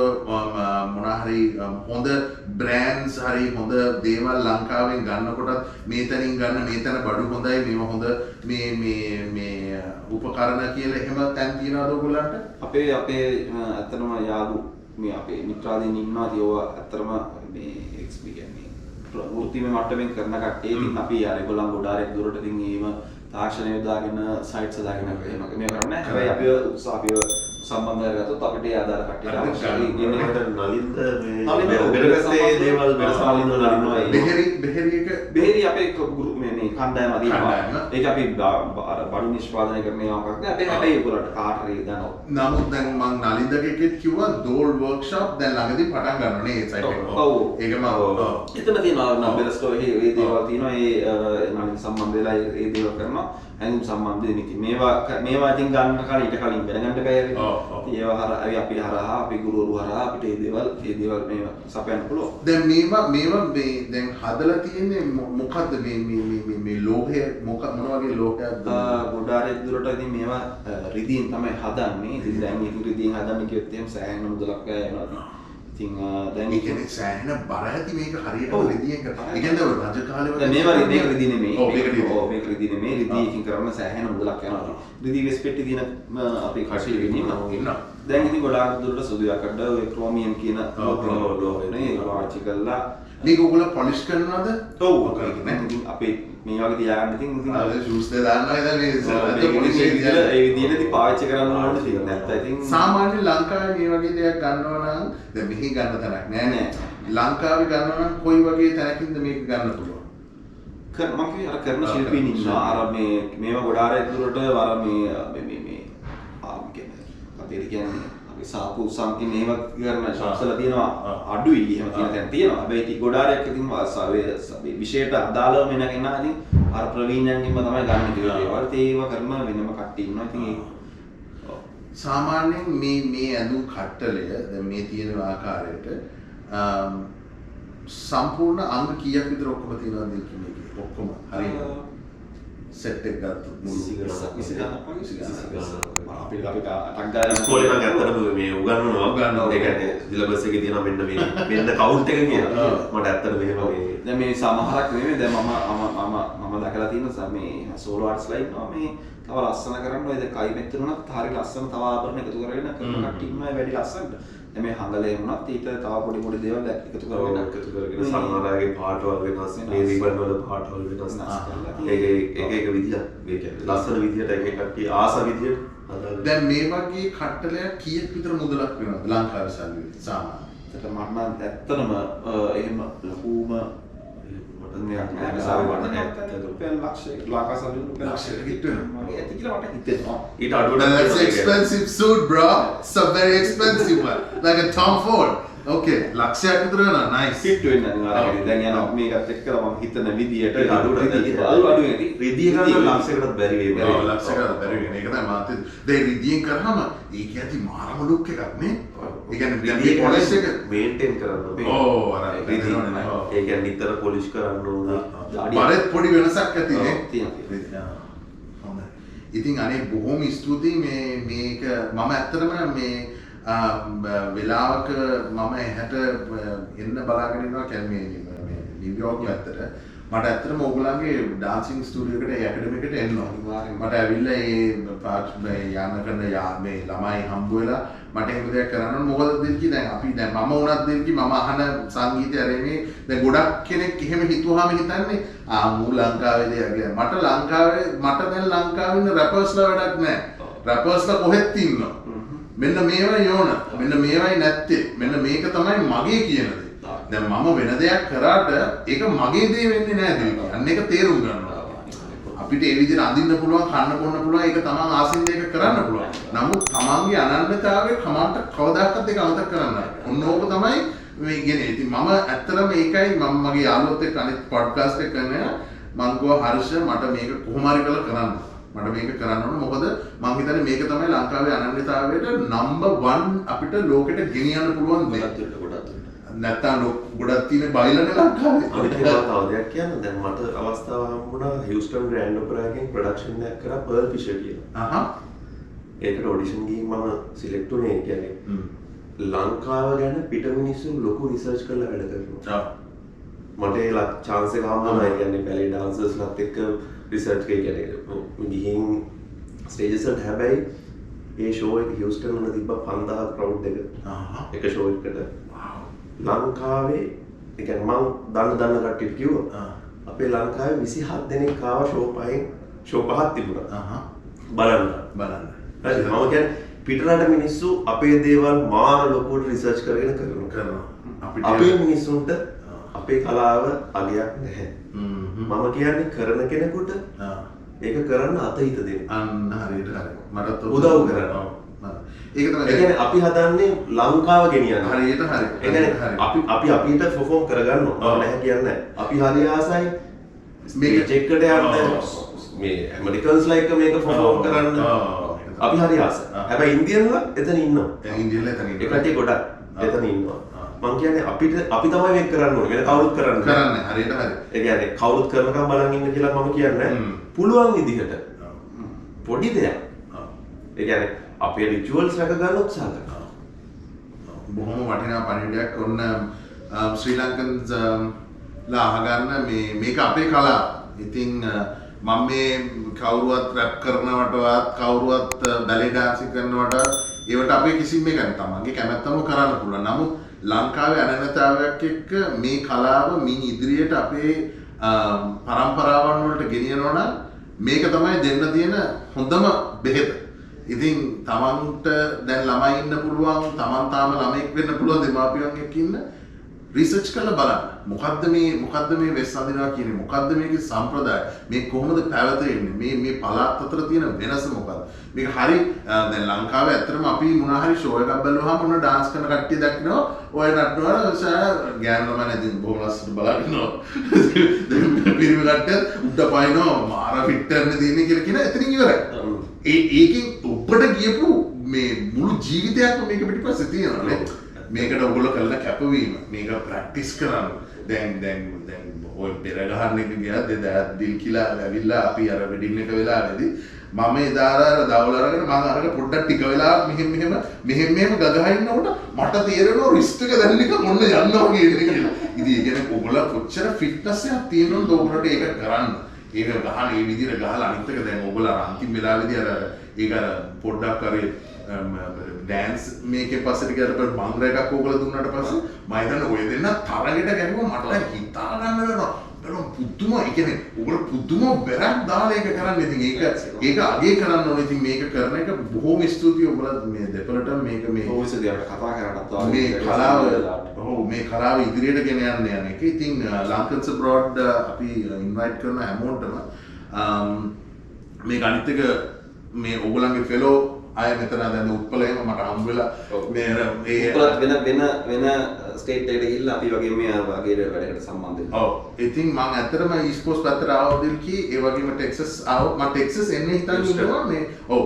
මොනවා හරි හොඳ බ්‍රෑන්ඩ්ස් හරි හොඳ දේවල් ලංකාවෙන් ගන්නකොටත් මේ තැනින් ගන්න මේ තැන බඩු හොඳයි මේවා හොඳ මේ උපකරණ කියලා එහෙම තැන් තියනවද ඕගොල්ලන්ට? අපේ ඇත්තටම යාළු මේ අපේ මිත්‍රාදීන් ඉන්නවා. ඒව ඇත්තටම මේ XP කියන්නේ වෘත්තීය මට්ටමින් කරන කට්ටිය. ඉතින් අපි ඒගොල්ලන් ගොඩාක් දුරට ඉතින් එහෙම තාක්ෂණය යොදාගෙන සයිට්ස් හදාගෙන එහෙම මේ කරන්නේ. හැබැයි අපි උත්සාහය සම්බන්ධ කරගත්තොත් අපිට ඒ ආදාර කට්ටියට අවශ්‍යයි. නලින්ද මේ බෙරගත්තේ දේවල් බෙරසාලින්ද නලින්ද බෙහෙරි අපේ ගෲප් මේ කණ්ඩායම අදිනවා. ඒක අපි අර බඩු නිෂ්පාදනය කරන ඒවාක් නෑ. අපි හැබැයි ඒගොල්ලන්ට කාට හරි දනවා. නමුත් දැන් මම නලින්දගෙත් කිව්වා දෝල් වර්ක්ෂොප් දැන් ළඟදී පටන් ගන්නවා නේ ඒ සයිට් එක. ඔව්. ඒක මම එතන තියෙනවා නම්බර් ස්ටෝර් ඒ දේවල් තියෙනවා. ඒ නලින් සම්බන්ධ වෙලා ඒ දේවල් කරනවා. හැඟුම් සම්බන්ධයෙන් ඉතින් මේවා ඉතින් ගන්න කලින් ඊට කලින් දැනගන්න බෑ. ඒවා හරහා අපි හරහා අපි ගුරුවරු හරහා අපිට ඒ දේවල් මේවා සපයන්න පුළුවන්. දැන් මේවා මේ දැන් හදලා තියෙන්නේ මොකද්ද මේ ලෝහය මොන වගේ ලෝහයක්ද? ගොඩාක් දුරට ඉතින් මේවා රිදීන් තමයි හදන්නේ. ඉතින් දැන් ඉතින් රිදීන් හදන්න කිව්වොත් එහෙම සෑහෙන මුදලක් යනවා. ඉතින් දැන් ඒ කියන්නේ සෑහෙන බර ඇති මේක හරියට රිදී එක. ඒ කියන්නේ රජ කාලේ වගේ මේවා රිදී නෙමෙයි. ඔව් මේක රිදී. ඔව් මේක රිදී නෙමෙයි. රිදී එකකින් කරන සෑහෙන මුදලක් යනවා. රිදී වෙස් පෙට්ටි දින අපි කෂේ වෙනින්නවා. දැන් ඉතින් ගොඩාක් දුරට සුදු යකඩ ඔය ක්‍රෝමියම් කියන ලෝහනේ පාවිච්චි කරලා මේක ඔයගොල්ලෝ පොලිෂ් කරනවද? ඔව් ඉතින් අපේ මේ වගේ තියාගන්න ඉතින් ෂූස් දෙක දානවා ඉතින් මේ ඒ විදිහට පාවිච්චි කරන්න ඕනේ තියෙන. නැත්නම් ඉතින් සාමාන්‍ය ලංකාවේ මේ වගේ දෙයක් ගන්නවා නම් දැන් මෙහි ගන්න තරක් නෑ නේ. ලංකාවේ ගන්නවා නම් කොයි වගේ තැනකින්ද මේක ගන්න පුළුවන්? මම කිය අර කරන ශිල්පීන් ඉන්නවා. අර මේවා ගොඩාක් දුරට අර මේ කියන්නේ අපි සාපු සම්කින් එහෙම කරන ශාස්ත්‍රලා තියෙනවා අඩුයි එහෙම තියෙන තැන් තියෙනවා. හැබැයි ටි ගොඩාරියක් ඉතින් වාසාවේ විශේෂයට අදාළව මෙන්න කෙනා ඉතින් අර ප්‍රවීණයන්ගෙන්ම තමයි ගන්න කියලා ඒවා. ඒව කරන වෙනම කට්ටිය ඉන්නවා. ඉතින් ඒ සාමාන්‍යයෙන් මේ ඇඳුම් කට්ටලය දැන් මේ තියෙන ආකාරයට සම්පූර්ණ අංග කීයක් විතර ඔක්කොම තියෙනවද මේකේ? ඔක්කොම හරියට සෙට් එක ගත්තොත් මුළු 20 අපිට ටක් ස්කෝලේ නම් ඇත්තටම මේ උගන්වනවා. ඒ කියන්නේ සිලබස් එකේ තියෙනවා මෙන්න කවුන්ට් එක කියලා. මට ඇත්තට මෙහෙම දැන් මේ සමහරක් නෙමෙයි දැන් මම දැකලා තියෙන මේ සෝලෝ ආර්ට්ස්ලා ඉන්නවා මේ තව ලස්සන කරන්න ඔය දැන් කයි මෙතන උනත් හරිය ලස්සන තව ආභරණ එකතු කරගෙන කරන කට්ටිය ඉන්නවා වැඩි ලස්සනට. දැන් මේ හංගලේ වුණත් ඊට තව පොඩි දේවල් එකතු කරගෙන සමහරගේ පාටවල් වෙනස්, මේ රිබන් වල පාටවල් වෙනස්. ඒක විදියක් මේ කියන්නේ ලස්සන විදියට එක කට්ටිය ආස විදියට දැන් මේ වගේ කට්ටලයක් කීයක් විතර මුදලක් වෙනවද ලංකාවේ සල්ලි සාමාන්‍යයෙන්? මට ඇත්තටම එහෙම ලොකුම මෙයක් නෑ. රුපියල් ලක්ෂයක් ලංකාවේ රුපියල් ලක්ෂයකට හිටවෙනවා. ඒක ඇති කියලා මට හිතෙනවා. ඊට අඩුවට That's expensive suit bro. It's a very expensive one. Like a Tom Ford. ඕකේ ලක්ෂයක් විතර වෙනවා නයිස් හිට් වෙන්න අනිවාර්යයෙන් දැන් යනවා මේකත් එක්ක මම හිතන විදියට අඩු ඇති රිදිය ගන්න ලක්ෂයකටත් බැරි වෙයි. ඔව් ලක්ෂයකට බැරි වෙන එක තමයි මාත් දැන් රිදියෙන් කරාම ඒක ඇති මාරම ලුක් එකක් නේ ඒ කියන්නේ රිදිය පොලිෂ් එක මේන්ටේන් කරන්න ඕනේ. ඕ අර රිදිය ඒ කියන්නේ නිතර පොලිෂ් කරන්න ඕනේ. බරෙත් පොඩි වෙනසක් ඇති නේ තියෙනවා. හොඳයි. ඉතින් අනේ බොහොම ස්තුතියි මේක මම ඇත්තටම මේ වෙලාවක මම එහට එන්න බලාගෙන ඉන්නවා කියන්නේ මේ නිව්යෝර්ක් පැත්තට මට ඇත්තටම ඕගොල්ලන්ගේ ඩාන්සින් ස්ටුඩියෝ එකට ඒ ඇකඩමි එකට එන්න ඕනේ. මට ඇවිල්ලා ඒ යාන කරන මේ ළමයි හම්බ වෙලා මට එහෙම දෙයක් කරන්න ඕනේ. මොකද දෙල්කි දැන් අපි දැන් මම වුණත් දෙල්කි මම අහන සංගීතය අරෙන්නේ දැන් ගොඩක් කෙනෙක් එහෙම හිතුවාම හිතන්නේ මූ ලංකාවේ දෙයක්. මට දැන් ලංකාවේ ඉන්න රැපර්ස්ලා වැඩක් නැහැ. රැපර්ස්ලා කොහෙත් ඉන්නවා. මෙන්න මේවයි යෝන මෙන්න මේවයි නැත්තේ මෙන්න මේක තමයි මගේ කියන දේ. දැන් මම වෙන දෙයක් කරාට ඒක මගේ දේ වෙන්නේ නැහැ දෙවියන්. අන්න ඒක තේරුම් ගන්නවා. අපිට ඒ විදිහට අඳින්න පුළුවන්, කන්න බොන්න පුළුවන්, ඒක තමන් ආසින් දෙයක කරන්න පුළුවන්. නමුත් තමන්ගේ අනන්‍යතාවය කමන්ට කවදාකවත් ඒක අමතක කරන්න බෑ. ඔන්න ඕක තමයි මේ කියන්නේ. ඉතින් මම ඇත්තටම ඒකයි මම මගේ යාළුවොත් එක්ක අනිත් පොඩ්කාස්ට් එක කරන මං කිව්වා හර්ෂ මට මේක කොහොම හරි කරලා කරන්න. මට මේක කරන්න ඕන මොකද මම හිතන්නේ මේක තමයි ලංකාවේ අනන්‍යතාවයට නම්බර් 1 අපිට ලෝකෙට ගෙනියන්න පුළුවන් දේ. නැත්තම් ගොඩක් තියෙන බයිලනේ ලංකාවේ. අනිත් තව දෙයක් කියන්න දැන් මට අවස්ථාව හම්බුණා හියුස්ටන් ග්‍රෑන්ඩ් ඔපෙරාගෙන් ප්‍රොඩක්ෂන් එකක් කරා පර්ල් ෆිෂර් කියලා. ඒකට ඔඩිෂන් ගිහින් මම සිලෙක්ට් වුණේ කියන්නේ ලංකාව ගැන පිට මිනිස්සු ලොකු රිසර්ච් කරලා වැඩ කරනවා. මට ඒ chance එක හම්බුණා. ඒ කියන්නේ බැලේ ඩාන්සර්ස්ලාත් එක්ක රිසර්ච් එක කියන්නේ ගිහින් ස්ටේජස් වලට හැබැයි ඒ ෂෝ එක හියුස්ටන් වල තිබ්බ 5000 ක්‍රවුඩ් එක. එක ෂෝ එකකට ලංකාවේ ඒ කියන්නේ මම දන්න කට්ටියට කිව්වා අපේ ලංකාවේ 27 දෙනෙක් ආවා ෂෝ පහක් තිබුණා. බලන්න. හරි මම කියන්නේ පිටරට මිනිස්සු අපේ දේවල් මාර ලොකුවට රිසර්ච් කරගෙන කරනවා. අපේ මිනිස්සුන්ට අපේ කලාව අගයක් නැහැ. මම කියන්නේ කරන කෙනෙකුට ඒක කරන්න අතහිත දෙන්න. අන්න හරියට හරි. මටත් උදව් කරනවා. ඒක තමයි. ඒ කියන්නේ අපි හදන්නේ ලංකාව ගෙනියන්න. හරියට හරි. ඒ කියන්නේ අපි අපිට perform කරගන්න ඕන නැහැ කියන්නේ. අපි හරි ආසයි මේක චෙක් එකට යන්න මේ ඇමරිකන්ස්ලා එක්ක මේක perform කරන්න. අපි හරි ආසයි. හැබැයි ඉන්දියන්ලා එතන ඉන්නවා. ඉන්දියන්ලා එතන ඉන්නවා. ඒ කට්ටිය ගොඩක් එතන ඉන්නවා. මං කියන්නේ අපි තමයි මේක කරන්න ඕනේ. වෙන කවුරුත් කරන්නේ හරියට හරි. ඒ කියන්නේ කවුරුත් කරනකම් බලන් ඉන්න කියලා මම කියන්නේ පුළුවන් විදිහට. පොඩි දෙයක්. ඒ කියන්නේ අපේ රිචුවල්ස් රැක ගන්න උත්සාහ කරනවා. බොහොම වටිනා පණිවිඩයක් ඔන්න ශ්‍රී ලංකන්ස් ලා අහගන්න මේක අපේ කලාව. ඉතින් මම මේ කවුරුවත් රැප් කරනවටවත් කවුරුවත් බැලේ ඩාන්සින් කරනවටවත් ඒවට අපේ කිසිම එකක් නැහැ. තමන්ගේ කැමැත්තම කරන්න පුළුවන්. නමුත් ලංකාවේ අනන්‍යතාවයක් එක්ක මේ කලාව මින් ඉදිරියට අපේ පරම්පරාවන් වලට ගෙනියනවා නම් මේක තමයි දෙන්න තියෙන හොඳම බෙහෙත. ඉතින් තමන්ට දැන් ළමයි ඉන්න පුළුවන්, තමන් තාම ළමෙක් වෙන්න පුළුවන් දෙමාපියන් එක්ක ඉන්න රිසර්ච් කරලා බලන්න. මොකද්ද මේ වෙස් අඳිනවා කියන්නේ? මොකද්ද මේකේ සම්ප්‍රදාය? මේ කොහොමද පැවතෙන්නේ? මේ පළාත් අතර තියෙන වෙනස මොකක්ද? මේක හරි දැන් ලංකාවේ ඇත්තටම අපි මොනවා හරි ෂෝ එකක් බලුවාම මොන ඩාන්ස් කරන කට්ටිය දක්නවා. ඔය නටනවා ගෑනු ළමයි නැති බොහොම ලස්සනට බලනවා. දැන් පිරිමි කට්ටිය උඩ පයින්නවා මාර ෆිට්ටර්නේ දින්නේ කියලා කියන එතනින් ඉවරයි. ඒකෙන් ඔබට ගියපු මේ මුළු ජීවිතයක්ම මේක පිටිපස්සේ තියෙනවා නේ. මේකට ඔයගොල්ලෝ කළා කැපවීම මේක ප්‍රැක්ටිස් කරන්න දැන් ඔය පෙර ගහන්න එක ගියා දෙදා දිල් කියලා ඇවිල්ලා අපි අර වෙඩින් එක වෙලාවේදී මම එදා අර දවල් අරගෙන මම අරගෙන පොඩ්ඩක් ටික වෙලා මෙහෙම ගගහා ඉන්නකොට මට තේරෙනවා රිස්ට් එක දැන් නිකන් ඔන්න යනවා කියලා. ඉතින් ඒ කියන්නේ ඔයගොල්ලෝ කොච්චර ෆිට්නස් එකක් තියෙනවද ඔයගොල්ලෝට ඒක කරන්න. ඒක ගහන ඒ විදිහට ගහලා අනිත් එක දැන් ඔයගොල්ලෝ අන්තිම වෙලාවේදී ඒක පොඩ්ඩක් කරේ ඩෑන්ස් මේකේ පස්සට ගියාට පස්සේ බංගර එකක් ඕගොල්ලෝ දුන්නාට පස්සේ මම හිතන්නේ ඔය දෙන්න තරගෙට ගැහුවා මට හිතා ගන්න වෙනවා. බලන්න පුදුම ඒ කියන්නේ ඕගොල්ලෝ පුදුම බරක් දාලා ඒක කරන්නේ. ඉතින් ඒක අගේ කරන්න ඕනේ. ඉතින් මේක කරන එක බොහොම ස්තුතියි ඔයගොල්ලෝ මේ දෙපළට මේක මේ ඔයසදී අපිට කතා කරන්නත් මේ කලාව මේ කලාව ඉදිරියට ගෙන යන්න යන එක. ඉතින් ලංකන්ස් බ්‍රෝඩ් අපි ඉන්වයිට් කරන හැමෝටම මේක අනිත් එක මේ ඕගොල්ලන්ගේ ෆෙලෝ අය මෙතන දැන් උත්පලයම මට හම්බ වෙලා මේ උත්පලත් වෙන ස්ටේට් එකට ගිහිල්ලා අපි වගේ මේ වගේ වැඩකට සම්බන්ධ වෙනවා. ඔව්. ඉතින් මම ඇත්තටම ඊස්ට් කෝස්ට් පැත්තට ආවදිල් කී ඒ වගේම ටෙක්සස් ආව මම ටෙක්සස් එන්නේ හිතන් ඉන්නවා මේ ඔව්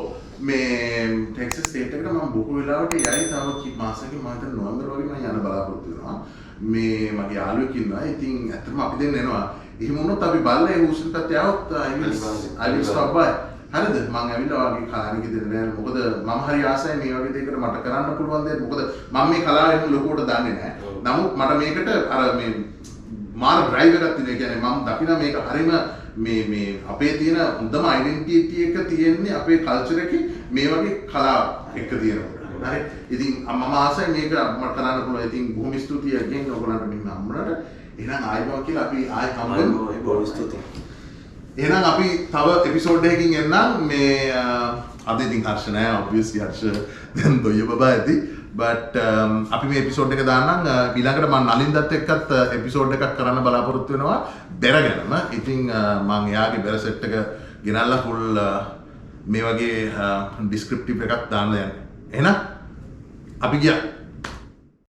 මේ ටෙක්සස් ස්ටේට් එකට මම බොහෝ වෙලාවට යයි තව මාසෙකින් මම හිතන්නේ නොවැම්බර් වගේ මම යන්න බලාපොරොත්තු වෙනවා. මේ මගේ යාළුවෙක් ඉන්නවා. ඉතින් ඇත්තටම අපි දෙන්න එනවා. එහෙම වුණොත් අපි බලලා ඒ හූස්ටන් පැත්තේ આવොත් I will stop by. හරිද? මම ඇවිල්ලා වගේ කලානික දෙන්න නෑ. මොකද මම හරි ආසයි මේ වගේ දෙයකට මට කරන්න පුළුවන් දෙයක්. මොකද මම මේ කලාව එහෙම ලොකුවට දන්නේ නෑ. නමුත් මට මේකට අර මේ මාර ඩ්‍රයිව් එකක් තියෙනවා. ඒ කියන්නේ මම දකින මේක හරිම මේ අපේ තියෙන හොඳම ඩෙන්ටිටි එක තියෙන්නේ අපේ කල්චර් එකේ මේ වගේ කලාව එක තියෙනවා. හරි. ඉතින් මම ආසයි මේක මට කරන්න පුළුවන්. ඉතින් බොහොම ස්තුතියි again ඔයගොල්ලන්ට මෙන්න හම්බුනට. එහෙනම් ආයෙත් කියලා අපි ආයෙ හම්බෙමු. බොහොම ස්තුතියි. එහෙනම් අපි තව එපිසෝඩ් එකකින් එන්නම් මේ අද ඉතින් හර්ෂ නෑ obviously හර්ෂ දැන් දොය බබා ඇති but අපි මේ එපිසෝඩ් එක දාන්නම් ඊළඟට මම නලින්දත් එක්කත් එපිසෝඩ් එකක් කරන්න බලාපොරොත්තු වෙනවා බෙර ගැනම. ඉතින් මම එයාගේ බෙර සෙට් එක ගෙනල්ලා full මේ වගේ ඩිස්ක්‍රිප්ටිව් එකක් දාන්න යන්නේ. එහෙනම් අපි ගියා.